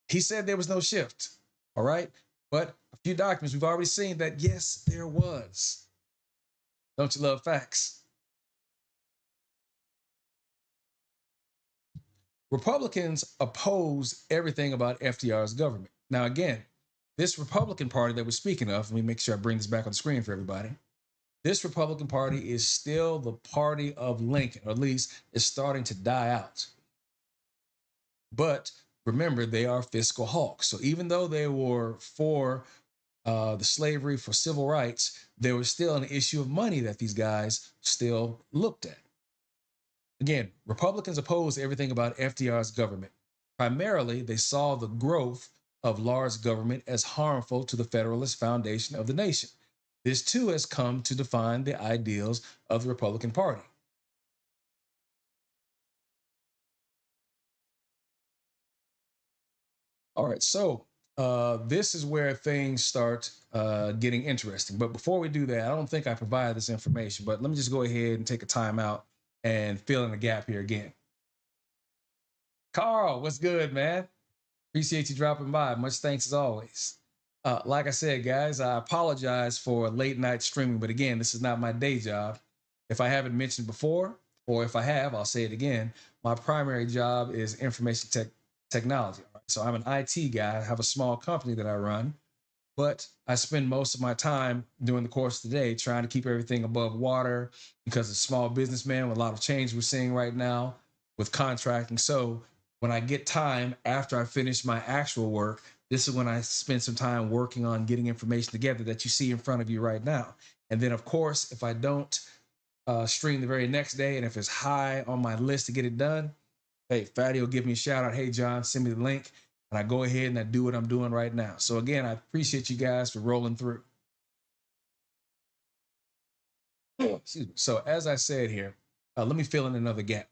Speaker 1: He said there was no shift. All right. But a few documents we've already seen that, yes, there was. Don't you love facts? Republicans oppose everything about FDR's government. Now, again, this Republican Party that we're speaking of, let me make sure I bring this back on the screen for everybody. This Republican Party is still the party of Lincoln, or at least it's starting to die out. But remember, they are fiscal hawks. So even though they were for the slavery, for civil rights, there was still an issue of money that these guys still looked at. Again, Republicans opposed everything about FDR's government. Primarily, they saw the growth of large government as harmful to the Federalist foundation of the nation. This too has come to define the ideals of the Republican Party. All right, so this is where things start getting interesting. But before we do that, I don't think I provided this information, but let me just go ahead and take a time out and fill in the gap here again. Carl, what's good, man? Appreciate you dropping by. Much thanks as always. Like I said, guys, I apologize for late night streaming, but again, this is not my day job. If I haven't mentioned before, or if I have, I'll say it again. My primary job is information technology. Right? So I'm an IT guy. I have a small company that I run, but I spend most of my time during the course of the day trying to keep everything above water because it's a small businessman with a lot of change we're seeing right now with contracting. So when I get time after I finish my actual work, this is when I spend some time working on getting information together that you see in front of you right now. And then, of course, if I don't stream the very next day, and if it's high on my list to get it done, hey, Fatty will give me a shout out. Hey, John, send me the link. And I go ahead and I do what I'm doing right now. So again, I appreciate you guys for rolling through. Excuse me. So as I said here, let me fill in another gap.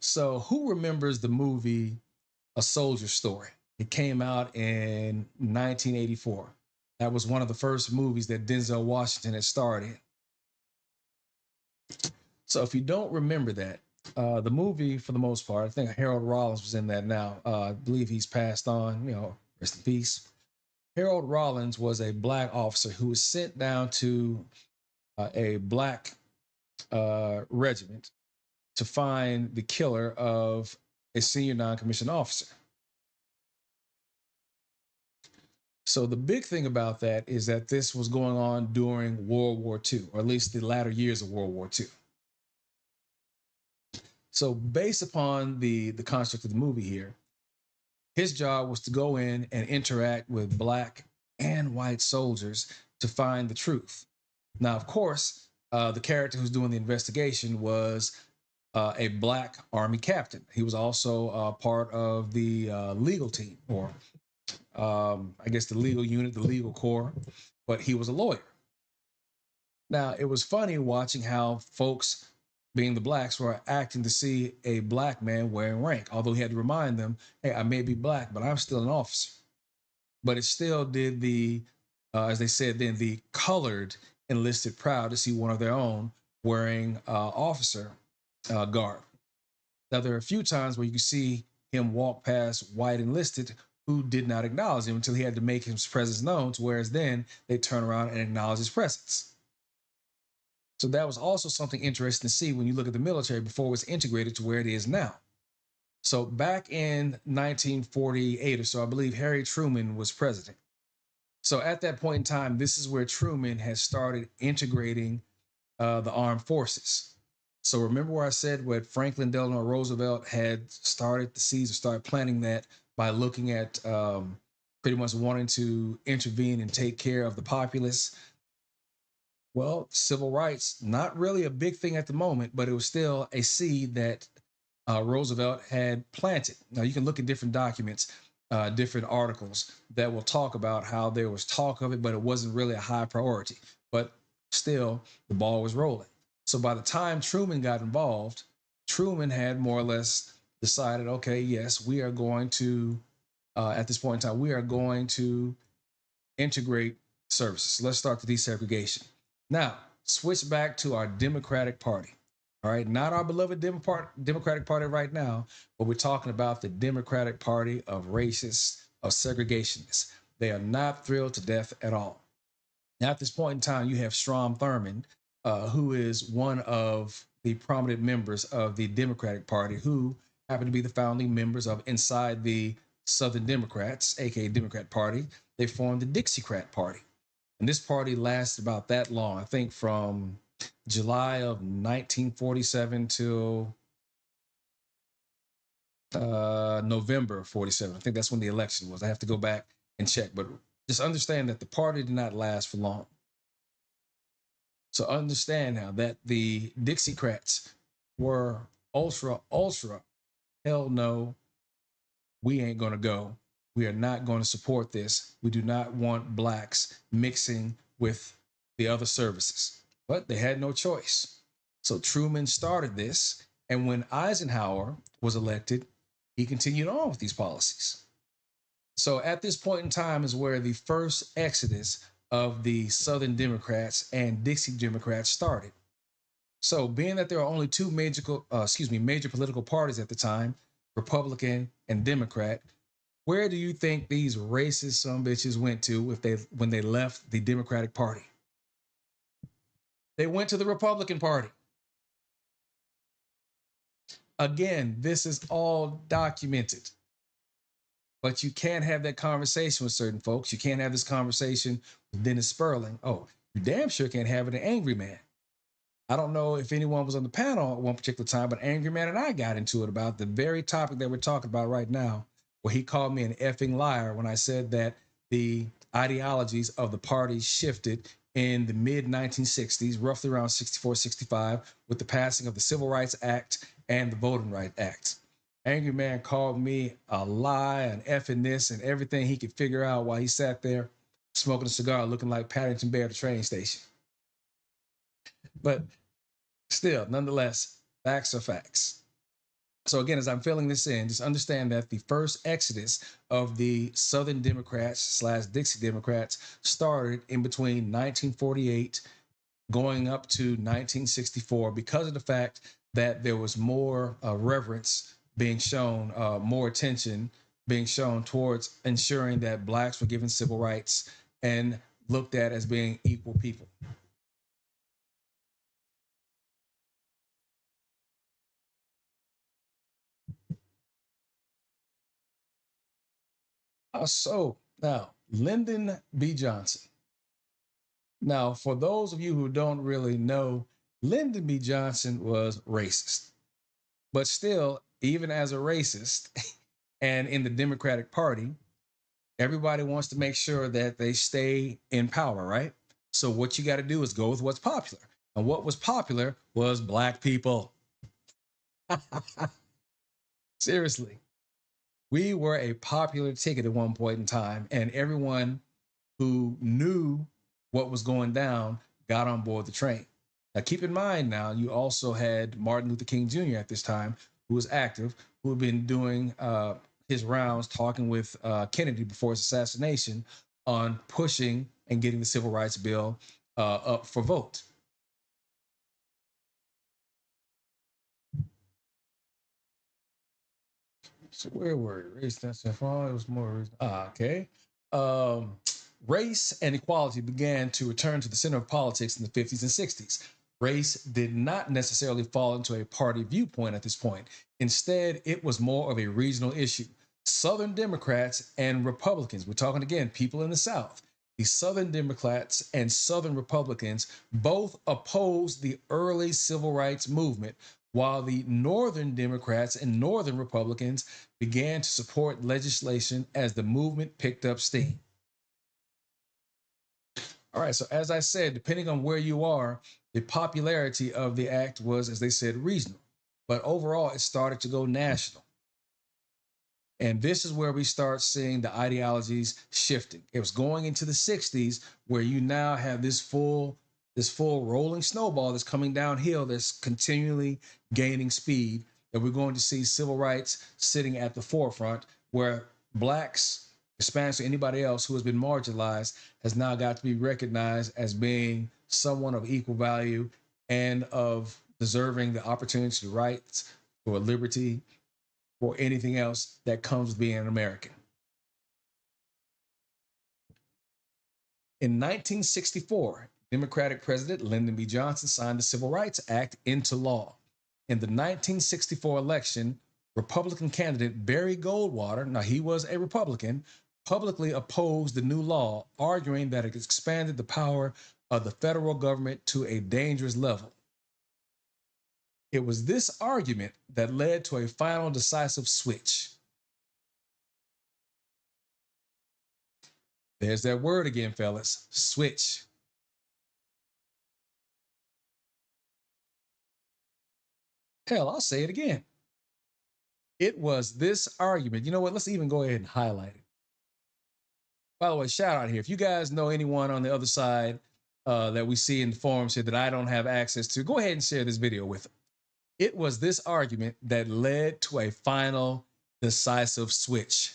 Speaker 1: So who remembers the movie A Soldier's Story? It came out in 1984. That was one of the first movies that Denzel Washington had starred in. So if you don't remember that, the movie, for the most part, I think Harold Rollins was in that now. I believe he's passed on, rest in peace. Harold Rollins was a black officer who was sent down to a black regiment to find the killer of a senior non-commissioned officer. So the big thing about that is that this was going on during World War II, or at least the latter years of World War II. So based upon the construct of the movie here, his job was to go in and interact with black and white soldiers to find the truth. Now, of course, the character who's doing the investigation was a black Army captain. He was also part of the legal team, or I guess the legal unit, the legal corps, but he was a lawyer. Now, it was funny watching how folks, being the blacks, were acting to see a black man wearing rank, although he had to remind them, hey, I may be black, but I'm still an officer. but it still did the, as they said then, the colored enlisted proud to see one of their own wearing officer garb. Now, there are a few times where you can see him walk past white enlisted who did not acknowledge him until he had to make his presence known, whereas then they turn around and acknowledge his presence. So that was also something interesting to see when you look at the military before it was integrated to where it is now. So back in 1948 or so, I believe Harry Truman was president. So at that point in time, this is where Truman has started integrating the armed forces. So remember where I said what Franklin Delano Roosevelt had started the seeds or started planting that by looking at pretty much wanting to intervene and take care of the populace. Well, civil rights, not really a big thing at the moment, but it was still a seed that Roosevelt had planted. Now you can look at different documents, different articles that will talk about how there was talk of it, but it wasn't really a high priority. But still, the ball was rolling. So by the time Truman got involved, Truman had more or less decided, okay, yes, we are going to, at this point in time, we are going to integrate services. Let's start the desegregation. Now, switch back to our Democratic Party. All right, not our beloved Democratic Party right now, but we're talking about the Democratic Party of racists, of segregationists. They are not thrilled to death at all. Now, at this point in time, you have Strom Thurmond, who is one of the prominent members of the Democratic Party, who happen to be the founding members of inside the Southern Democrats, aka Democrat Party. They formed the Dixiecrat Party. And this party lasted about that long, I think from July of 1947 till November of 47. I think that's when the election was. I have to go back and check, but just understand that the party did not last for long. So understand now that the Dixiecrats were ultra, hell no, we ain't going to go. We are not going to support this. We do not want blacks mixing with the other services. But they had no choice. So Truman started this. And when Eisenhower was elected, he continued on with these policies. So at this point in time is where the first exodus of the Southern Democrats and Dixie Democrats started. So being that there are only two major political parties at the time, Republican and Democrat, where do you think these racist sumbitches went to when they left the Democratic Party? They went to the Republican Party. Again, this is all documented. But you can't have that conversation with certain folks. You can't have this conversation with Dennis Sperling. Oh, you damn sure can't have it with an Angry Man. I don't know if anyone was on the panel at one particular time, but Angry Man and I got into it about the very topic that we're talking about right now, where he called me an effing liar when I said that the ideologies of the party shifted in the mid 1960s, roughly around 64, 65, with the passing of the Civil Rights Act and the Voting Rights Act. Angry Man called me a lie, an effing this, and everything he could figure out while he sat there smoking a cigar looking like Paddington Bear at the train station. But still, nonetheless, facts are facts. So again, as I'm filling this in, just understand that the first exodus of the Southern Democrats / Dixie Democrats started in between 1948 going up to 1964 because of the fact that there was more reverence being shown, more attention being shown towards ensuring that blacks were given civil rights and looked at as being equal people. So now, Lyndon B. Johnson. Now, for those of you who don't really know, Lyndon B. Johnson was racist. But still, even as a racist and in the Democratic Party, everybody wants to make sure that they stay in power, right? So what you got to do is go with what's popular. And what was popular was black people. Seriously. We were a popular ticket at one point in time, and everyone who knew what was going down got on board the train. Now, keep in mind now, you also had Martin Luther King Jr. at this time, who was active, who had been doing his rounds talking with Kennedy before his assassination on pushing and getting the Civil Rights Bill up for vote. So where were we? Race, that's it was more. Okay. Um, Race and equality began to return to the center of politics in the 50s and 60s. Race did not necessarily fall into a party viewpoint at this point. Instead, it was more of a regional issue. Southern Democrats and Republicans, we're talking again, people in the South, the Southern Democrats and Southern Republicans both opposed the early civil rights movement, while the Northern Democrats and Northern Republicans began to support legislation as the movement picked up steam. All right, so as I said, depending on where you are, the popularity of the act was, as they said, regional. But overall, it started to go national. And this is where we start seeing the ideologies shifting. It was going into the 60s where you now have this full rolling snowball that's coming downhill, that's continually gaining speed, that we're going to see civil rights sitting at the forefront, where blacks, Hispanics, or anybody else who has been marginalized has now got to be recognized as being someone of equal value and of deserving the opportunity, rights, for liberty, or anything else that comes with being an American. In 1964, Democratic President Lyndon B. Johnson signed the Civil Rights Act into law. In the 1964 election, Republican candidate Barry Goldwater, now he was a Republican, publicly opposed the new law, arguing that it expanded the power of the federal government to a dangerous level. It was this argument that led to a final decisive switch. There's that word again, fellas, switch. Hell, I'll say it again. It was this argument. You know what? Let's even go ahead and highlight it. By the way, shout out here. If you guys know anyone on the other side that we see in the forums here that I don't have access to, go ahead and share this video with them. It was this argument that led to a final decisive switch.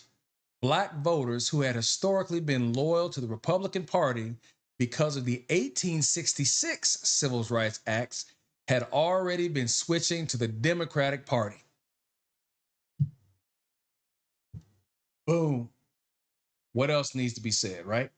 Speaker 1: Black voters who had historically been loyal to the Republican Party because of the 1866 Civil Rights Acts had already been switching to the Democratic Party. Boom. What else needs to be said, right?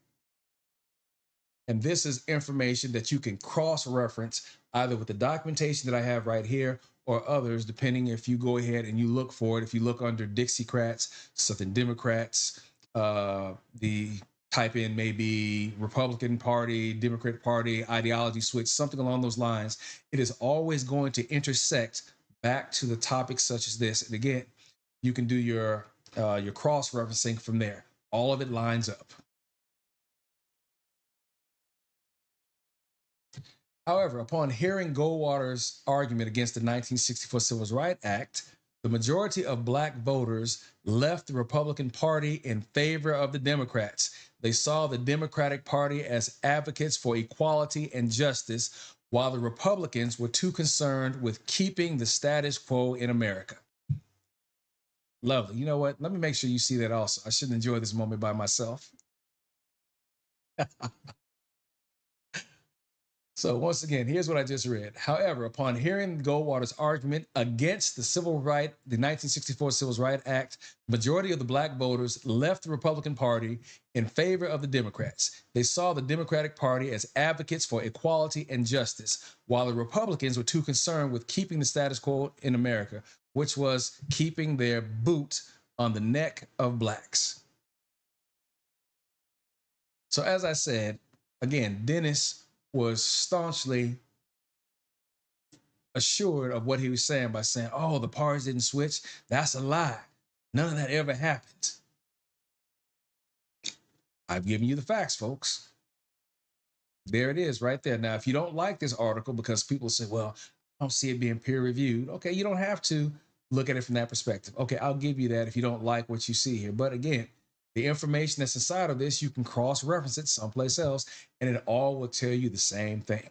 Speaker 1: And this is information that you can cross-reference either with the documentation that I have right here or others, depending if you go ahead and you look for it. If you look under Dixiecrats, Southern Democrats, the type in maybe Republican Party, Democrat Party, ideology switch, something along those lines, it is always going to intersect back to the topics such as this. And again, you can do your cross-referencing from there. All of it lines up. However, upon hearing Goldwater's argument against the 1964 Civil Rights Act, the majority of black voters left the Republican Party in favor of the Democrats. They saw the Democratic Party as advocates for equality and justice, while the Republicans were too concerned with keeping the status quo in America. Lovely. You know what? Let me make sure you see that also. I shouldn't enjoy this moment by myself. So once again, here's what I just read. However, upon hearing Goldwater's argument against the 1964 Civil Rights Act, majority of the black voters left the Republican Party in favor of the Democrats. They saw the Democratic Party as advocates for equality and justice, while the Republicans were too concerned with keeping the status quo in America, which was keeping their boot on the neck of blacks. So as I said, again, Dennis was staunchly assured of what he was saying by saying, oh, the parties didn't switch. That's a lie. None of that ever happened. I've given you the facts, folks. There it is right there. Now, if you don't like this article because people say, well, I don't see it being peer reviewed. Okay, you don't have to look at it from that perspective. Okay, I'll give you that if you don't like what you see here. But again, the information that's inside of this, you can cross-reference it someplace else, and it all will tell you the same thing.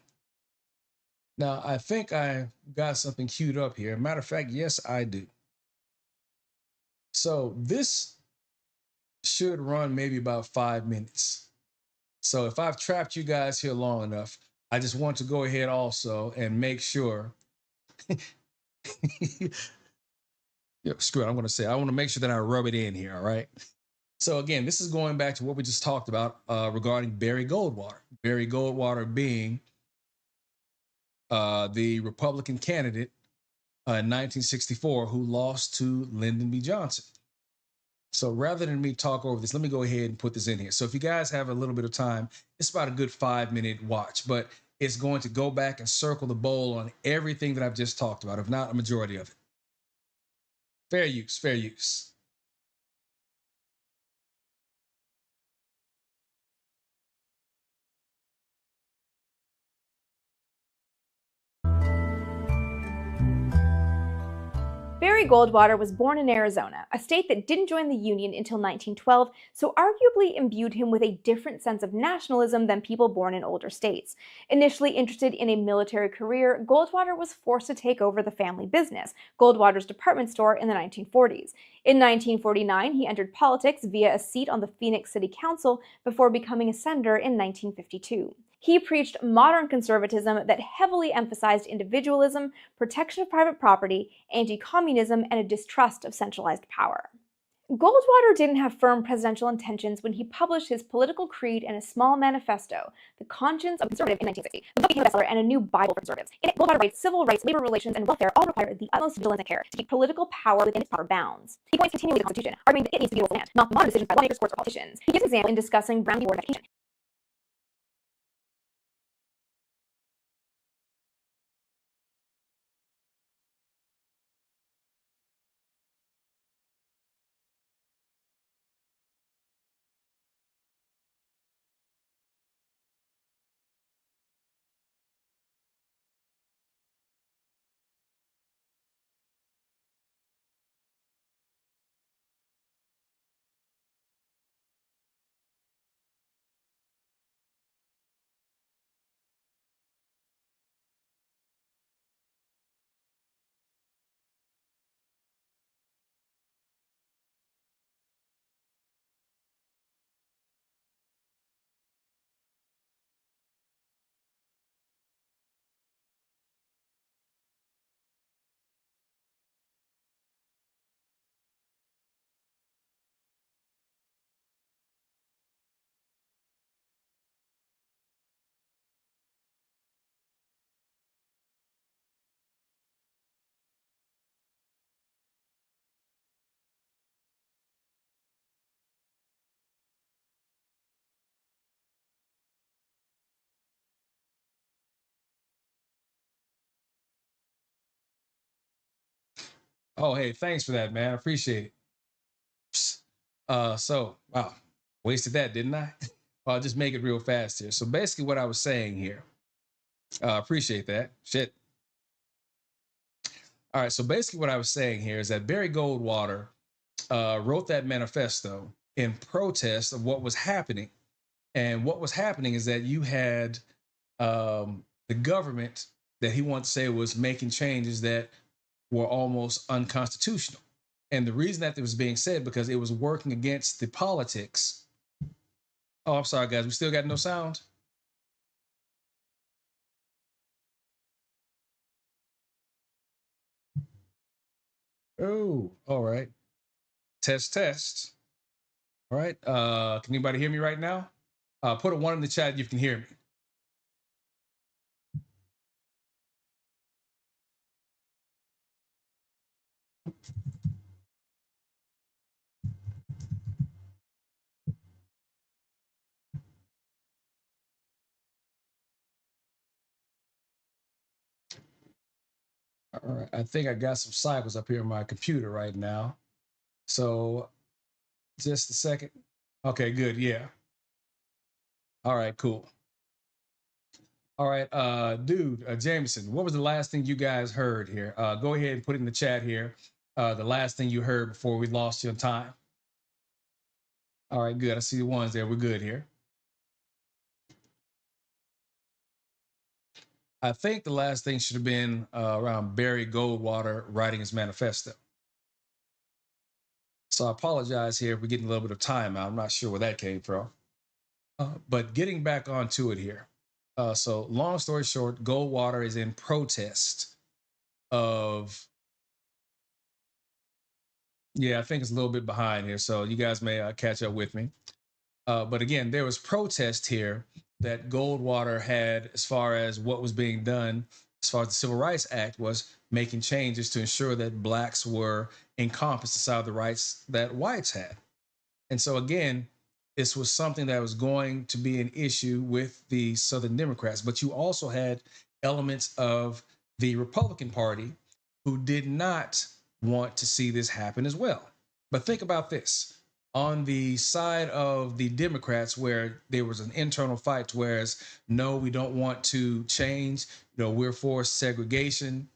Speaker 1: Now, I think I got something queued up here. Matter of fact, yes, I do. So this should run maybe about 5 minutes. So if I've trapped you guys here long enough, I just want to go ahead also and make sure. Yeah, screw it. I'm going to say I want to make sure that I rub it in here. All right. So again, this is going back to what we just talked about regarding Barry Goldwater. Barry Goldwater being the Republican candidate in 1964 who lost to Lyndon B. Johnson. So rather than me talk over this, let me go ahead and put this in here. So if you guys have a little bit of time, it's about a good 5-minute watch, but it's going to go back and circle the bowl on everything that I've just talked about, if not a majority of it. Fair use, fair use.
Speaker 3: Barry Goldwater was born in Arizona, a state that didn't join the Union until 1912, so arguably imbued him with a different sense of nationalism than people born in older states. Initially interested in a military career, Goldwater was forced to take over the family business, Goldwater's department store, in the 1940s. In 1949, he entered politics via a seat on the Phoenix City Council before becoming a senator in 1952. He preached modern conservatism that heavily emphasized individualism, protection of private property, anti-communism, and a distrust of centralized power. Goldwater didn't have firm presidential intentions when he published his political creed and a small manifesto, The Conscience of a Conservative, in 1960. The book became a bestseller and a new Bible for conservatives. In it, Goldwater writes civil rights, labor relations, and welfare all require the utmost vigilance and care to keep political power within its proper bounds. He points continually to the Constitution, arguing that it needs to be the land, not the modern decisions by lawmakers, courts, or politicians. He gives an example in discussing Brown v. Board of Education.
Speaker 1: Oh, hey, thanks for that, man. I appreciate it. So wow, wasted that, didn't I? Well, I'll just make it real fast here. So basically, what I was saying here, appreciate that. Shit. All right. So basically, what I was saying here is that Barry Goldwater wrote that manifesto in protest of what was happening, and what was happening is that you had the government that he wanted to say was making changes that were almost unconstitutional. And the reason that it was being said because it was working against the politics. Oh, I'm sorry, guys. We still got no sound. Oh, all right. Test, test. All right. Can anybody hear me right now? Put a one in the chat if you can hear me. All right. I think I got some cycles up here in my computer right now. So just a second. Okay, good. Yeah. All right, cool. All right, dude, Jameson, what was the last thing you guys heard here? Go ahead and put it in the chat here. The last thing you heard before we lost you on time. All right, good. I see the ones there. We're good here. I think the last thing should have been around Barry Goldwater writing his manifesto. So I apologize here if we're getting a little bit of time out. I'm not sure where that came from. But getting back onto it here. So long story short, Goldwater is in protest of, I think it's a little bit behind here. So you guys may catch up with me. But again, there was protest here that Goldwater had as far as what was being done, as far as the Civil Rights Act was making changes to ensure that blacks were encompassed inside the rights that whites had. And so again, this was something that was going to be an issue with the Southern Democrats, but you also had elements of the Republican Party who did not want to see this happen as well. But think about this. On the side of the Democrats, where there was an internal fight, whereas no, we don't want to change, we're for segregation,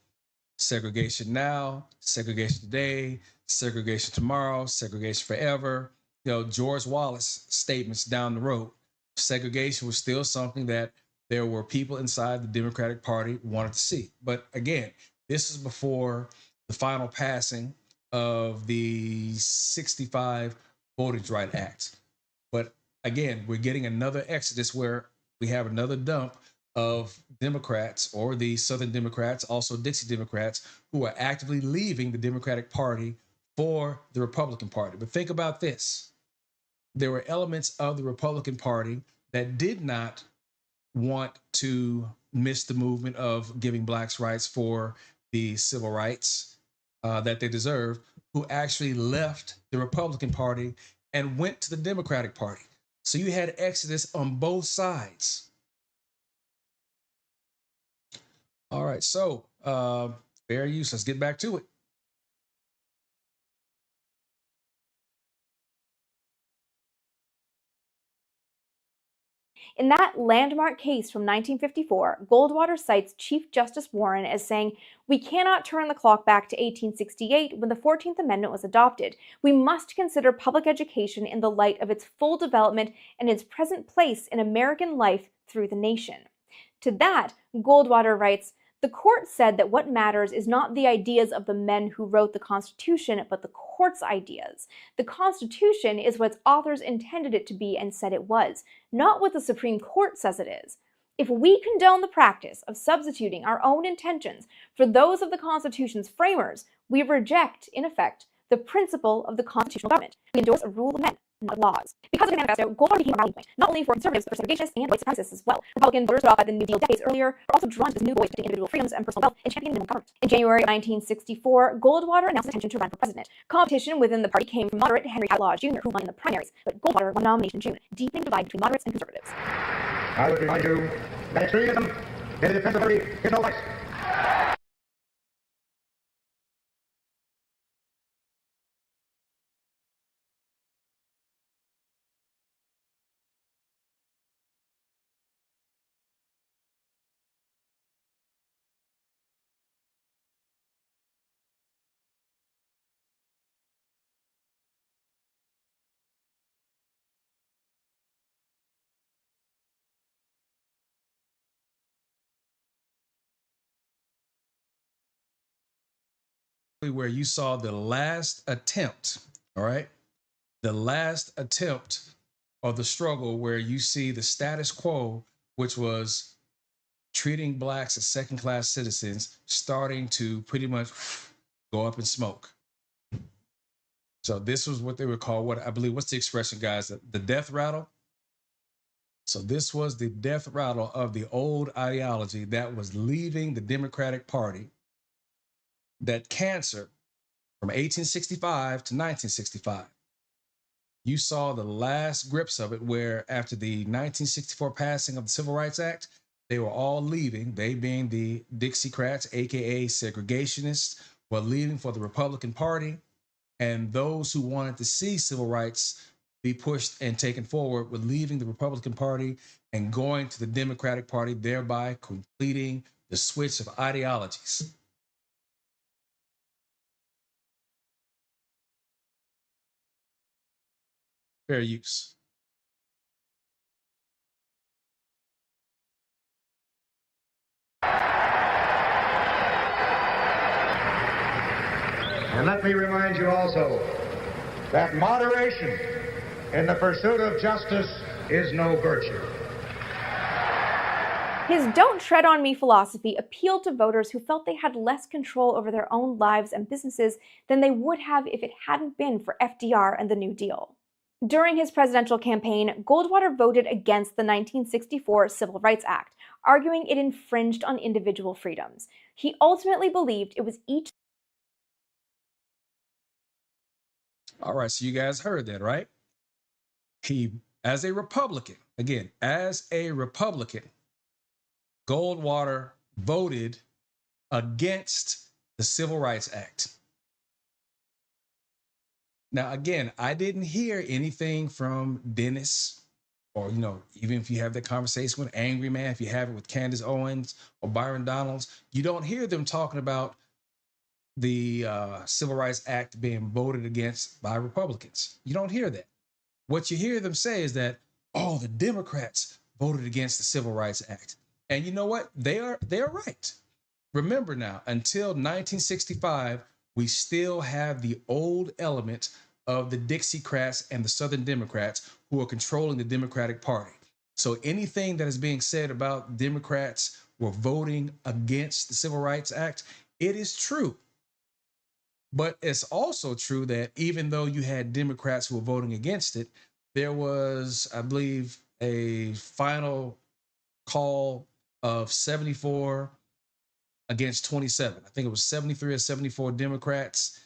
Speaker 1: segregation now, segregation today, segregation tomorrow, segregation forever. George Wallace statements down the road, segregation was still something that there were people inside the Democratic Party wanted to see. But again, this is before the final passing of the 65 Voting Rights Act. But again, we're getting another exodus where we have another dump of Democrats, or the Southern Democrats, also Dixie Democrats, who are actively leaving the Democratic Party for the Republican Party. But think about this. There were elements of the Republican Party that did not want to miss the movement of giving blacks rights for the civil rights that they deserve, who actually left the Republican Party and went to the Democratic Party. So you had exodus on both sides. All right, so fair use. Let's get back to it.
Speaker 3: In that landmark case from 1954, Goldwater cites Chief Justice Warren as saying, "We cannot turn the clock back to 1868 when the 14th Amendment was adopted. We must consider public education in the light of its full development and its present place in American life through the nation." To that, Goldwater writes, "The court said that what matters is not the ideas of the men who wrote the Constitution, but the court's ideas. The Constitution is what its authors intended it to be and said it was, not what the Supreme Court says it is. If we condone the practice of substituting our own intentions for those of the Constitution's framers, we reject, in effect, the principle of the constitutional government. We endorse a rule of men, not laws." Because of the manifesto, Goldwater became a rallying point, not only for conservatives, but for segregationists and white supremacists as well. Republican voters adopted the New Deal decades earlier were also drawn to this new voice protecting individual freedoms and personal wealth and championing minimum government. In January of 1964, Goldwater announced his intention to run for president. Competition within the party came from moderate Henry Outlaw Jr., who won in the primaries, but Goldwater won the nomination in June, deepening the divide between moderates and conservatives.
Speaker 4: I would remind you that extremism in the defense of liberty is no vice.
Speaker 1: Where you saw the last attempt, all right? The last attempt of the struggle where you see the status quo, which was treating blacks as second-class citizens, starting to pretty much go up in smoke. So this was what they would call, what I believe, what's the expression, guys? The death rattle. So this was the death rattle of the old ideology that was leaving the Democratic Party. That cancer from 1865 to 1965. You saw the last grips of it, where after the 1964 passing of the Civil Rights Act, they were all leaving, they being the Dixiecrats, aka segregationists, were leaving for the Republican Party. And those who wanted to see civil rights be pushed and taken forward were leaving the Republican Party and going to the Democratic Party, thereby completing the switch of ideologies. Fair use.
Speaker 4: And let me remind you also that moderation in the pursuit of justice is no virtue.
Speaker 3: His "don't tread on me" philosophy appealed to voters who felt they had less control over their own lives and businesses than they would have if it hadn't been for FDR and the New Deal. During his presidential campaign, Goldwater voted against the 1964 Civil Rights Act, arguing it infringed on individual freedoms. He ultimately believed it was each.
Speaker 1: All right, so you guys heard that, right? He, as a Republican, again, as a Republican, Goldwater voted against the Civil Rights Act. Now, again, I didn't hear anything from Dennis, or, even if you have that conversation with Angry Man, if you have it with Candace Owens or Byron Donalds, you don't hear them talking about the Civil Rights Act being voted against by Republicans. You don't hear that. What you hear them say is that, oh, the Democrats voted against the Civil Rights Act. And you know what? They are right. Remember now, until 1965, we still have the old element of the Dixiecrats and the Southern Democrats who are controlling the Democratic Party. So anything that is being said about Democrats were voting against the Civil Rights Act, it is true. But it's also true that even though you had Democrats who were voting against it, there was, I believe, a final call of 74 against 27. I think it was 73 or 74 Democrats,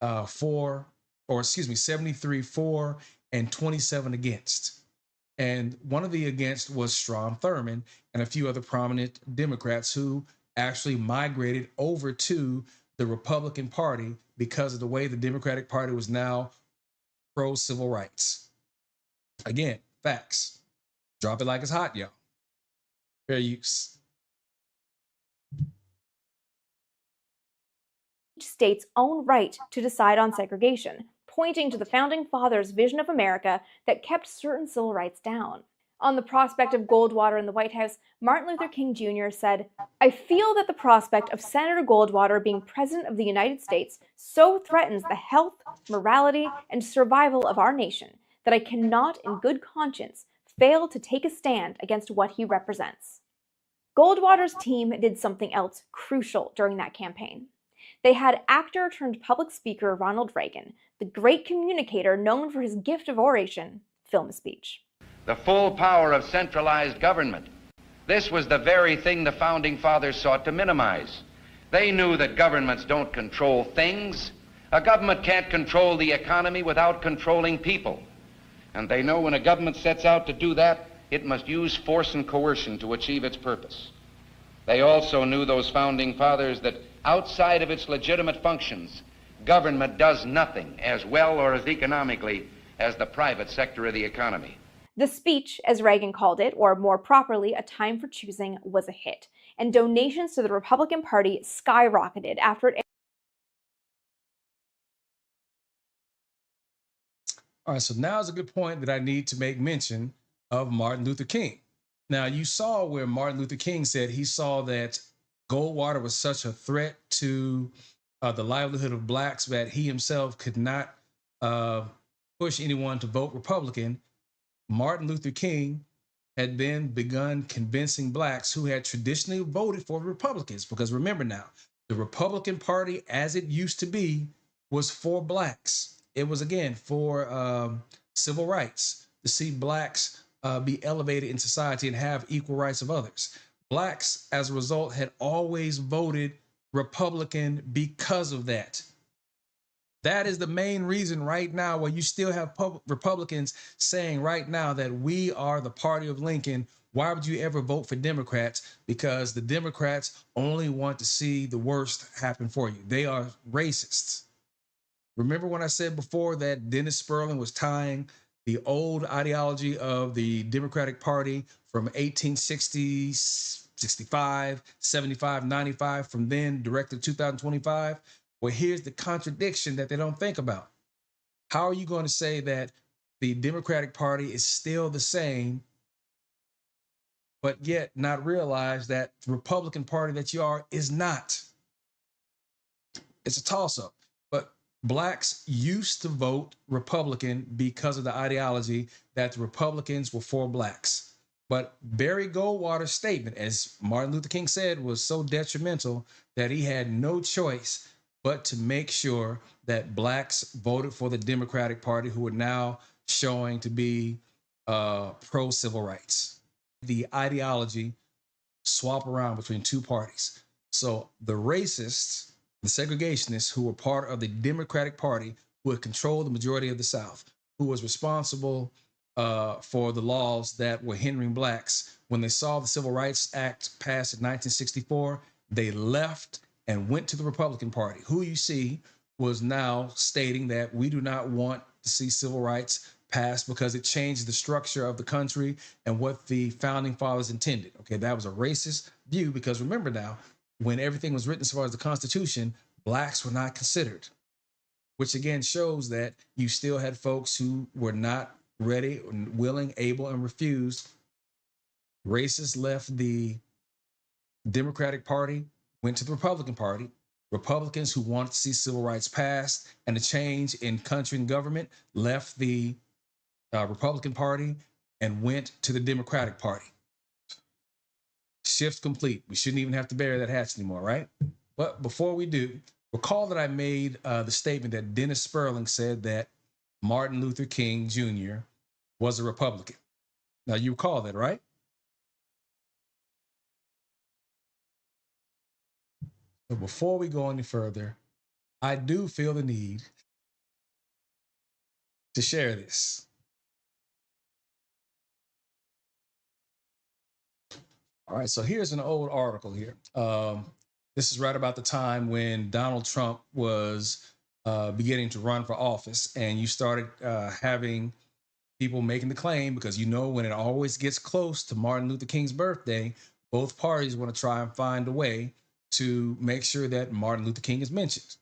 Speaker 1: 73 for and 27 against. And one of the against was Strom Thurmond and a few other prominent Democrats who actually migrated over to the Republican Party because of the way the Democratic Party was now pro-civil rights. Again, facts. Drop it like it's hot, y'all. Fair use.
Speaker 3: Each state's own right to decide on segregation, pointing to the Founding Fathers' vision of America that kept certain civil rights down. On the prospect of Goldwater in the White House, Martin Luther King Jr. said, "I feel that the prospect of Senator Goldwater being President of the United States so threatens the health, morality, and survival of our nation that I cannot, in good conscience, fail to take a stand against what he represents." Goldwater's team did something else crucial during that campaign. They had actor turned public speaker Ronald Reagan, the great communicator known for his gift of oration, film a speech.
Speaker 5: The full power of centralized government. This was the very thing the Founding Fathers sought to minimize. They knew that governments don't control things. A government can't control the economy without controlling people. And they know when a government sets out to do that, it must use force and coercion to achieve its purpose. They also knew, those Founding Fathers, that outside of its legitimate functions, government does nothing as well or as economically as the private sector of the economy.
Speaker 3: The speech, as Reagan called it, or more properly, A Time for Choosing, was a hit, and donations to the Republican Party skyrocketed after it.
Speaker 1: All right, so now is a good point that I need to make mention of Martin Luther King. Now, you saw where Martin Luther King said he saw that Goldwater was such a threat to the livelihood of blacks that he himself could not push anyone to vote Republican. Martin Luther King had then begun convincing blacks who had traditionally voted for Republicans, because remember now, the Republican Party, as it used to be, was for blacks. It was, again, for civil rights, to see blacks be elevated in society and have equal rights of others. Blacks, as a result, had always voted Republican because of that. That is the main reason right now why you still have Republicans saying right now that we are the party of Lincoln. Why would you ever vote for Democrats? Because the Democrats only want to see the worst happen for you. They are racists. Remember when I said before that Dennis Sperling was tying the old ideology of the Democratic Party from 1860, 65, 75, 95, from then direct to 2025? Well, here's the contradiction that they don't think about. How are you going to say that the Democratic Party is still the same, but yet not realize that the Republican Party that you are is not? It's a toss-up. But blacks used to vote Republican because of the ideology that the Republicans were for blacks. But Barry Goldwater's statement, as Martin Luther King said, was so detrimental that he had no choice but to make sure that blacks voted for the Democratic Party, who are now showing to be pro-civil rights. The ideology swap around between two parties. So the racists, the segregationists who were part of the Democratic Party, who had controlled the majority of the South, who was responsible for the laws that were hindering blacks, when they saw the Civil Rights Act passed in 1964, they left and went to the Republican Party, who you see was now stating that we do not want to see civil rights passed because it changed the structure of the country and what the founding fathers intended. Okay, that was a racist view because remember now, when everything was written as far as the Constitution, blacks were not considered, which again shows that you still had folks who were not ready, willing, able, and refused. Racists left the Democratic Party, went to the Republican Party. Republicans who wanted to see civil rights passed and a change in country and government left the Republican Party and went to the Democratic Party. Shift complete. We shouldn't even have to bury that hatch anymore, right? But before we do, recall that I made the statement that Dennis Sperling said that Martin Luther King Jr. was a Republican. Now you recall that, right? But before we go any further, I do feel the need to share this. All right, so here's an old article here. This is right about the time when Donald Trump was beginning to run for office, and you started having people making the claim, because you know when it always gets close to Martin Luther King's birthday, both parties want to try and find a way to make sure that Martin Luther King is mentioned.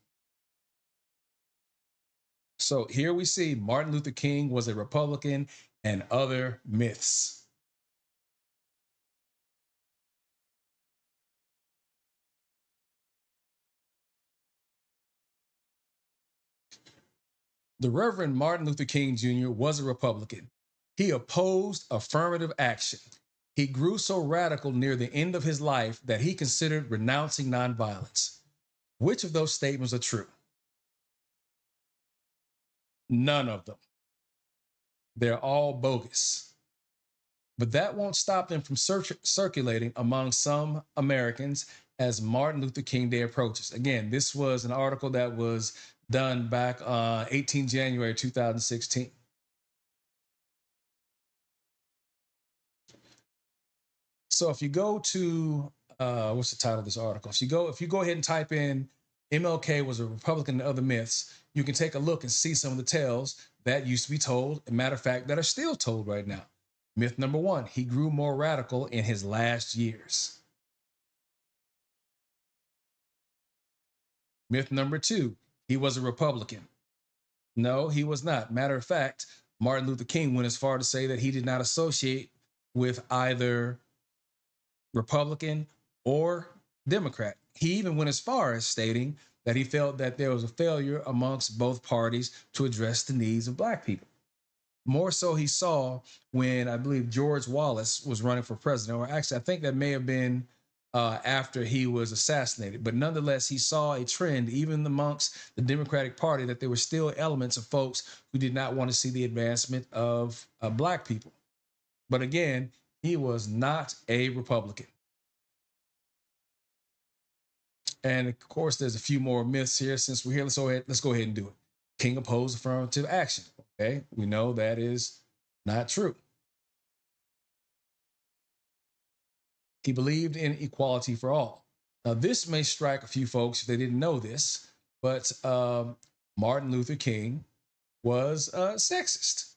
Speaker 1: So here we see Martin Luther King was a Republican and other myths. The Reverend Martin Luther King Jr. was a Republican. He opposed affirmative action. He grew so radical near the end of his life that he considered renouncing nonviolence. Which of those statements are true? None of them. They're all bogus. But that won't stop them from circulating among some Americans as Martin Luther King Day approaches. Again, this was an article that was done back on 18 January 2016. So if you go to, what's the title of this article? If you go ahead and type in MLK was a Republican and other myths, you can take a look and see some of the tales that used to be told, a matter of fact, that are still told right now. Myth number one, he grew more radical in his last years. Myth number two, he was a Republican. No, he was not. Matter of fact, Martin Luther King went as far to say that he did not associate with either Republican or Democrat. He even went as far as stating that he felt that there was a failure amongst both parties to address the needs of Black people. More so he saw when I believe George Wallace was running for president, or actually I think that may have been after he was assassinated. But nonetheless, he saw a trend even amongst the Democratic Party that there were still elements of folks who did not want to see the advancement of Black people. But again, he was not a Republican. And of course, there's a few more myths here. Since we're here, let's go ahead and do it. King opposed affirmative action. Okay, we know that is not true. He believed in equality for all. Now, this may strike a few folks if they didn't know this, but Martin Luther King was sexist.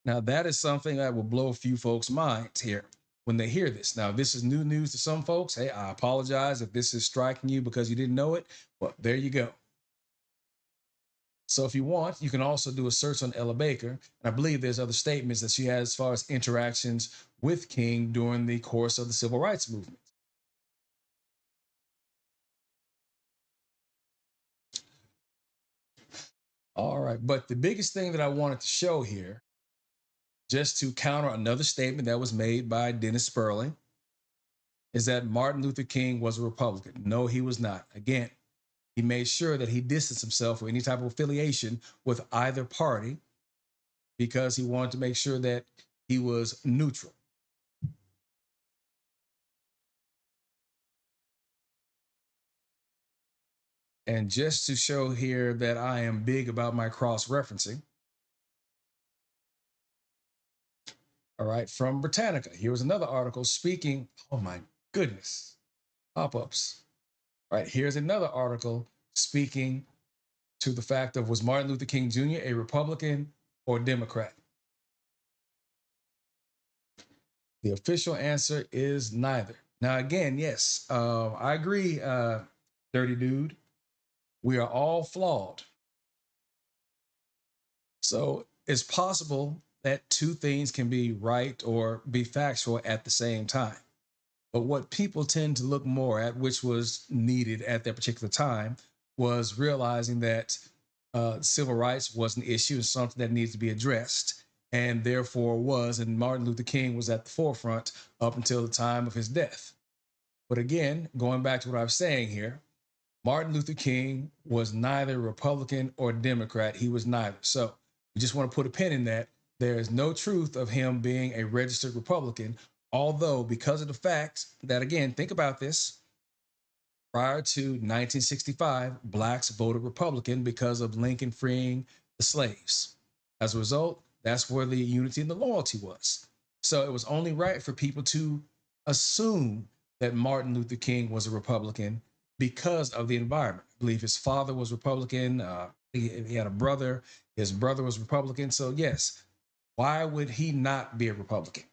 Speaker 1: Now, that is something that will blow a few folks' minds here when they hear this. Now, this is new news to some folks. Hey, I apologize if this is striking you because you didn't know it. Well, there you go. So if you want, you can also do a search on Ella Baker. And I believe there's other statements that she has as far as interactions with King during the course of the civil rights movement. All right. But the biggest thing that I wanted to show here, just to counter another statement that was made by Dennis Sperling, is that Martin Luther King was a Republican. No, he was not. Again, he made sure that he distanced himself from any type of affiliation with either party because he wanted to make sure that he was neutral. And just to show here that I am big about my cross-referencing, all right, from Britannica, here was another article speaking, oh my goodness, pop-ups. All right, here's another article speaking to the fact of, was Martin Luther King Jr. a Republican or Democrat? The official answer is neither. Now, again, yes, I agree, Dirty Dude. We are all flawed. So it's possible that two things can be right or be factual at the same time. But what people tend to look more at, which was needed at that particular time, was realizing that civil rights was an issue and something that needs to be addressed, and therefore was, and Martin Luther King was at the forefront up until the time of his death. But again, going back to what I was saying here, Martin Luther King was neither Republican or Democrat. He was neither. So we just want to put a pin in that. There is no truth of him being a registered Republican, although because of the fact that, again, think about this, prior to 1965, blacks voted Republican because of Lincoln freeing the slaves. As a result, that's where the unity and the loyalty was. So it was only right for people to assume that Martin Luther King was a Republican because of the environment. I believe his father was Republican. He had a brother. His brother was Republican. So yes, why would he not be a Republican?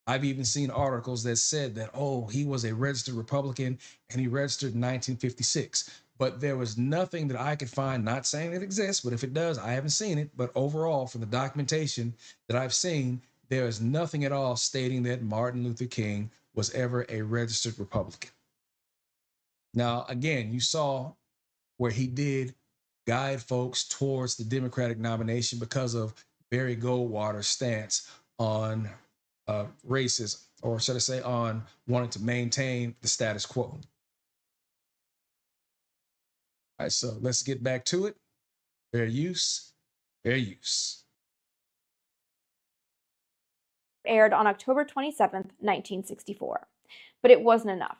Speaker 1: I've even seen articles that said that, oh, he was a registered Republican and he registered in 1956. But there was nothing that I could find, not saying it exists, but if it does, I haven't seen it. But overall, from the documentation that I've seen, there is nothing at all stating that Martin Luther King was ever a registered Republican. Now, again, you saw where he did guide folks towards the Democratic nomination because of Barry Goldwater's stance on racism, or should I say on wanting to maintain the status quo. All right, so let's get back to it. Fair use, fair use.
Speaker 3: Aired on October 27, 1964. But it wasn't enough.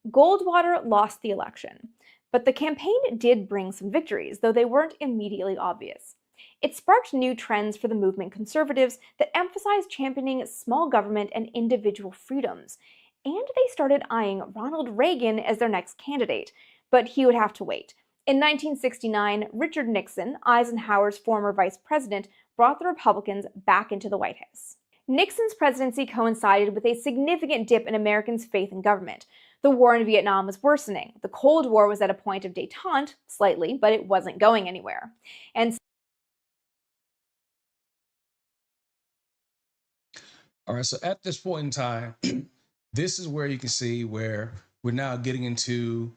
Speaker 3: Goldwater lost the election. But the campaign did bring some victories, though they weren't immediately obvious. It sparked new trends for the movement conservatives that emphasized championing small government and individual freedoms. And they started eyeing Ronald Reagan as their next candidate, but he would have to wait. In 1969, Richard Nixon, Eisenhower's former vice president, brought the Republicans back into the White House. Nixon's presidency coincided with a significant dip in Americans' faith in government. The war in Vietnam was worsening. The Cold War was at a point of détente, slightly, but it wasn't going anywhere. And
Speaker 1: all right, so at this point in time, this is where you can see where we're now getting into,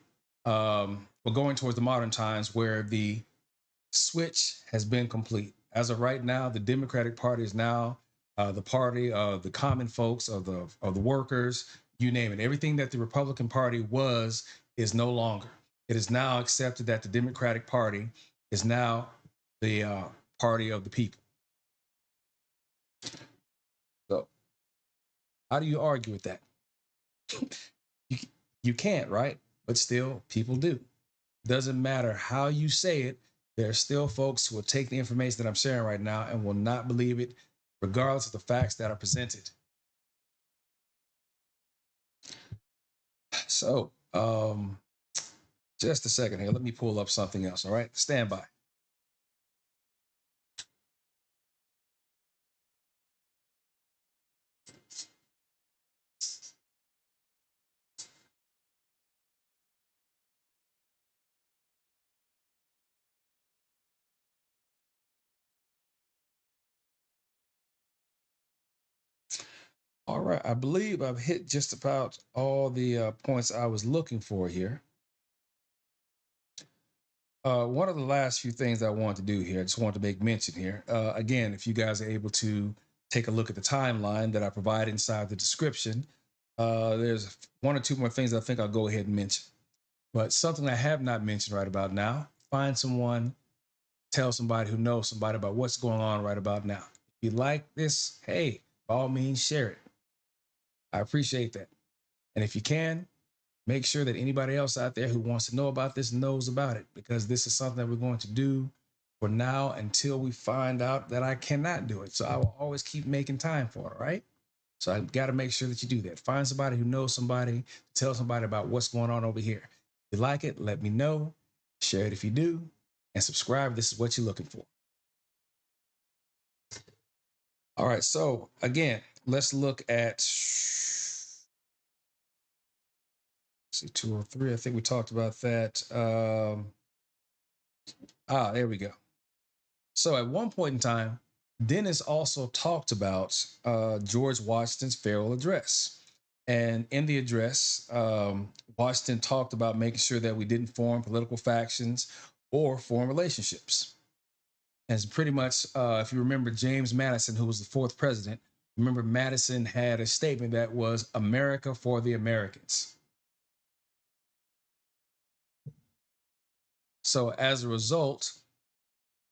Speaker 1: we're going towards the modern times where the switch has been complete. As of right now, the Democratic Party is now the party of the common folks, of the workers, you name it. Everything that the Republican Party was is no longer. It is now accepted that the Democratic Party is now the party of the people. So how do you argue with that? You can't, right? But still, people do. Doesn't matter how you say it, there are still folks who will take the information that I'm sharing right now and will not believe it, regardless of the facts that are presented. So, just a second here. Let me pull up something else. All right, stand by. All right, I believe I've hit just about all the points I was looking for here. One of the last few things I want to do here, I just want to make mention here. Again, if you guys are able to take a look at the timeline that I provide inside the description, there's one or two more things I think I'll go ahead and mention. But something I have not mentioned right about now, find someone, tell somebody who knows somebody about what's going on right about now. If you like this, hey, by all means, share it. I appreciate that. And if you can, make sure that anybody else out there who wants to know about this knows about it, because this is something that we're going to do for now until we find out that I cannot do it. So I will always keep making time for it, right? So I've got to make sure that you do that. Find somebody who knows somebody, tell somebody about what's going on over here. If you like it, let me know. Share it if you do, and subscribe. This is what you're looking for. All right, so again, let's look at, see, 203. I think we talked about that. There we go. So at one point in time, Dennis also talked about George Washington's farewell address. And in the address, Washington talked about making sure that we didn't form political factions or form relationships. And pretty much, if you remember James Madison, who was the fourth president, remember Madison had a statement that was America for the Americans. So as a result,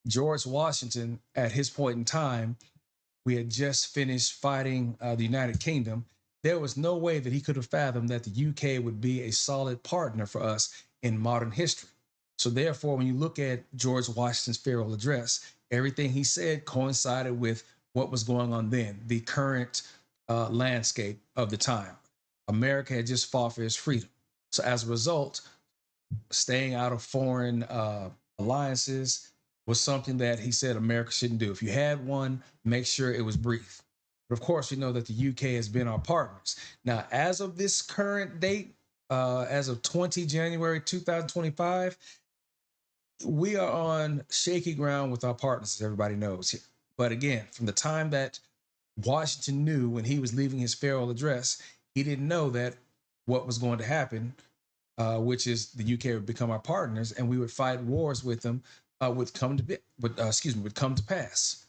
Speaker 1: George Washington, at his point in time, we had just finished fighting the United Kingdom. There was no way that he could have fathomed that the UK would be a solid partner for us in modern history. So therefore, when you look at George Washington's farewell address, everything he said coincided with what was going on then, the current landscape of the time. America had just fought for its freedom. So as a result, staying out of foreign alliances was something that he said America shouldn't do. If you had one, make sure it was brief. But of course, we know that the UK has been our partners. Now, as of this current date, as of 20 January 2025, we are on shaky ground with our partners, as everybody knows here. But again, from the time that Washington knew when he was leaving his farewell address, he didn't know that what was going to happen, which is the UK would become our partners and we would fight wars with them, would come to pass.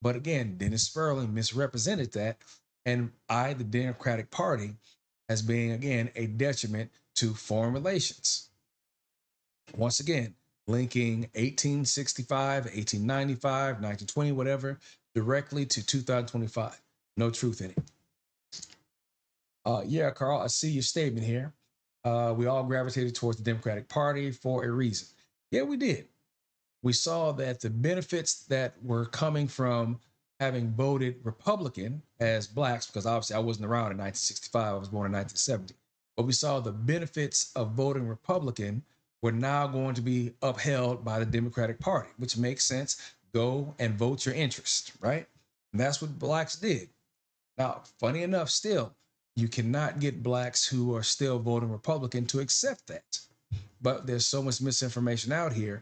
Speaker 1: But again, Dennis Sperling misrepresented that and eyed the Democratic Party as being, again, a detriment to foreign relations. Once again, linking 1865, 1895, 1920, whatever, directly to 2025. No truth in it. Yeah, Carl, I see your statement here. We all gravitated towards the Democratic Party for a reason. Yeah, we did. We saw that the benefits that were coming from having voted Republican as blacks, because obviously I wasn't around in 1965, I was born in 1970, but we saw the benefits of voting Republican were now going to be upheld by the Democratic Party, which makes sense. Go and vote your interest, right? And that's what blacks did. Now, funny enough, still, you cannot get blacks who are still voting Republican to accept that. But there's so much misinformation out here,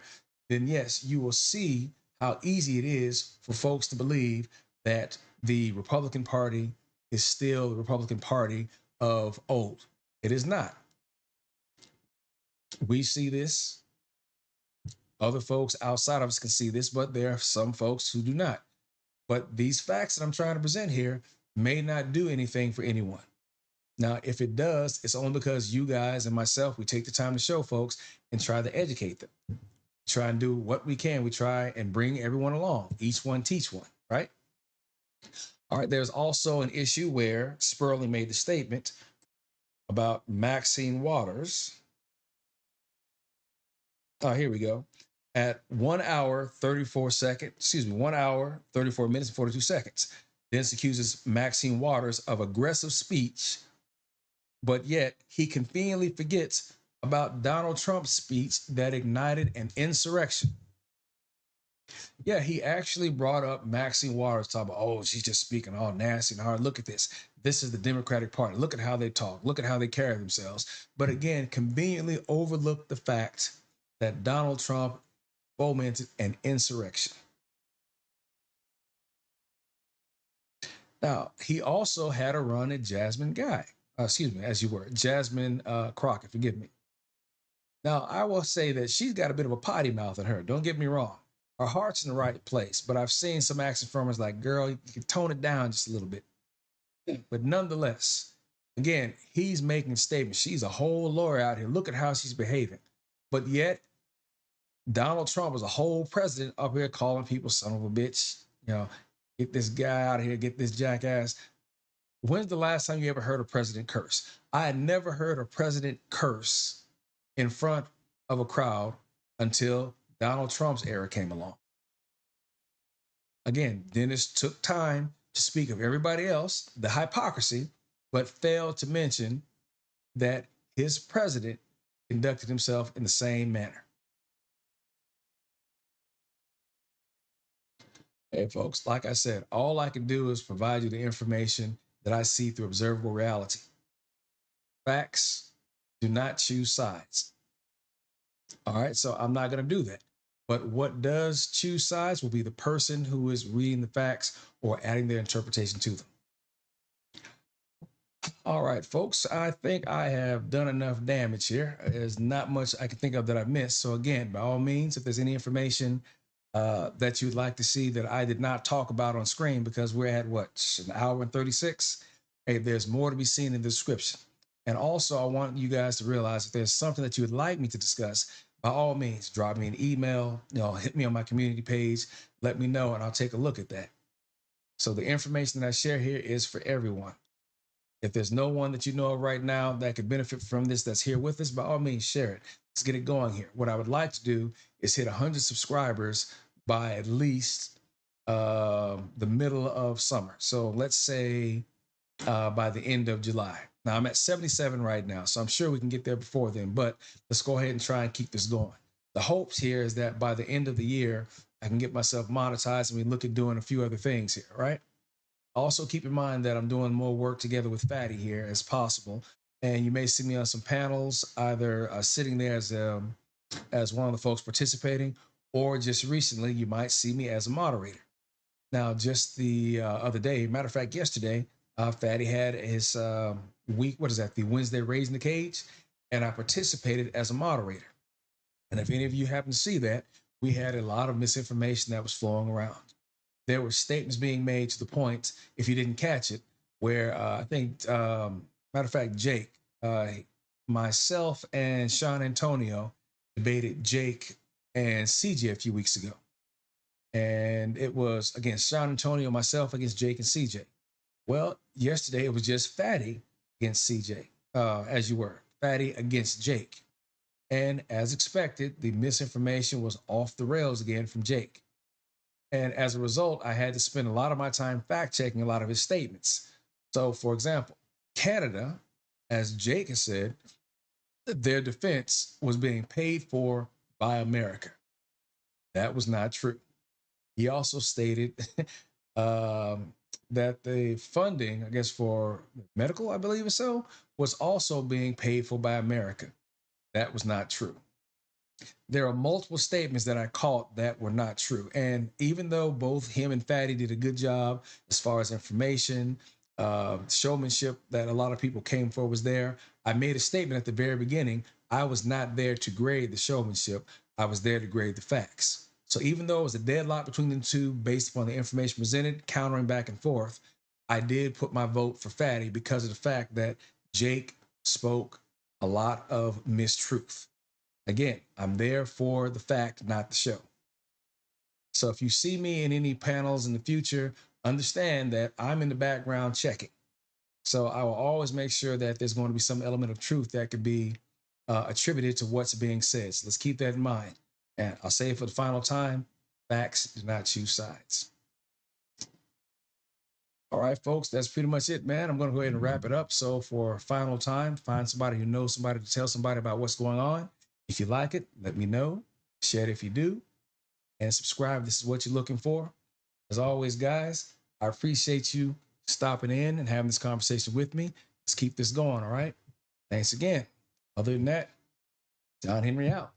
Speaker 1: then yes, you will see how easy it is for folks to believe that the Republican Party is still the Republican Party of old. It is not. We see this. Other folks outside of us can see this, but there are some folks who do not. But these facts that I'm trying to present here may not do anything for anyone. Now, if it does, it's only because you guys and myself, we take the time to show folks and try to educate them. Try and do what we can. We try and bring everyone along. Each one teach one, right? All right, there's also an issue where Sperling made the statement about Maxine Waters. Oh, here we go. At 1 hour, 34 minutes and 42 seconds. Dennis accuses Maxine Waters of aggressive speech, but yet he conveniently forgets about Donald Trump's speech that ignited an insurrection. Yeah, he actually brought up Maxine Waters, talking about, oh, she's just speaking all nasty and hard. Look at this. This is the Democratic Party. Look at how they talk. Look at how they carry themselves. But again, conveniently overlooked the fact that Donald Trump fomented an insurrection. Now, he also had a run at Jasmine Crockett, forgive me. Now, I will say that she's got a bit of a potty mouth in her. Don't get me wrong. Her heart's in the right place, but I've seen some actions from her as like, girl, you can tone it down just a little bit. But nonetheless, again, he's making statements. She's a whole lawyer out here. Look at how she's behaving. But yet, Donald Trump is a whole president up here calling people son of a bitch. You know, get this guy out of here, get this jackass. When's the last time you ever heard a president curse? I had never heard a president curse in front of a crowd until Donald Trump's era came along. Again, Dennis took time to speak of everybody else, the hypocrisy, but failed to mention that his president conducted himself in the same manner. Hey, folks, like I said, all I can do is provide you the information that I see through observable reality. Facts do not choose sides. All right, so I'm not going to do that. But what does choose sides will be the person who is reading the facts or adding their interpretation to them. All right, folks, I think I have done enough damage here. There's not much I can think of that I've missed. So again, by all means, if there's any information that you'd like to see that I did not talk about on screen, because we're at what, an hour and 36? Hey, there's more to be seen in the description. And also, I want you guys to realize if there's something that you would like me to discuss, by all means, drop me an email, hit me on my community page, let me know, and I'll take a look at that. So the information that I share here is for everyone. If there's no one that you know of right now that could benefit from this that's here with us, by all means, share it. Let's get it going here. What I would like to do is hit 100 subscribers by at least the middle of summer. So let's say by the end of July. Now I'm at 77 right now, so I'm sure we can get there before then, but let's go ahead and try and keep this going. The hopes here is that by the end of the year, I can get myself monetized and we look at doing a few other things here, right? Also keep in mind that I'm doing more work together with Fatty here as possible. And you may see me on some panels, either sitting there as one of the folks participating, or just recently, you might see me as a moderator. Now, just the other day, matter of fact, yesterday, Fatty had his week, the Wednesday Raising the Cage, and I participated as a moderator. And if any of you happen to see that, we had a lot of misinformation that was flowing around. There were statements being made to the point, if you didn't catch it, where I think, matter of fact, Jake, myself and Sean Antonio debated Jake and CJ a few weeks ago. And it was against Sean Antonio, myself against Jake and CJ. Well, yesterday it was just Fatty against CJ, as you were, Fatty against Jake. And as expected, the misinformation was off the rails again from Jake. And as a result, I had to spend a lot of my time fact-checking a lot of his statements. So, for example, Canada, as Jake has said, their defense was being paid for by America. That was not true. He also stated that the funding, I guess, for medical, I believe it's so, was also being paid for by America. That was not true. There are multiple statements that I caught that were not true. And even though both him and Fatty did a good job as far as information, showmanship that a lot of people came for was there, I made a statement at the very beginning. I was not there to grade the showmanship. I was there to grade the facts. So even though it was a deadlock between the two based upon the information presented, countering back and forth, I did put my vote for Fatty because of the fact that Jake spoke a lot of mistruth. Again, I'm there for the fact, not the show. So if you see me in any panels in the future, understand that I'm in the background checking. So I will always make sure that there's going to be some element of truth that could be attributed to what's being said. So let's keep that in mind. And I'll say it for the final time, facts do not choose sides. All right, folks, that's pretty much it, man. I'm going to go ahead and wrap it up. So for final time, find somebody who knows somebody to tell somebody about what's going on. If you like it, let me know. Share it if you do. And subscribe. This is what you're looking for. As always, guys, I appreciate you stopping in and having this conversation with me. Let's keep this going, all right? Thanks again. Other than that, Jon H.E.N.R.Y out.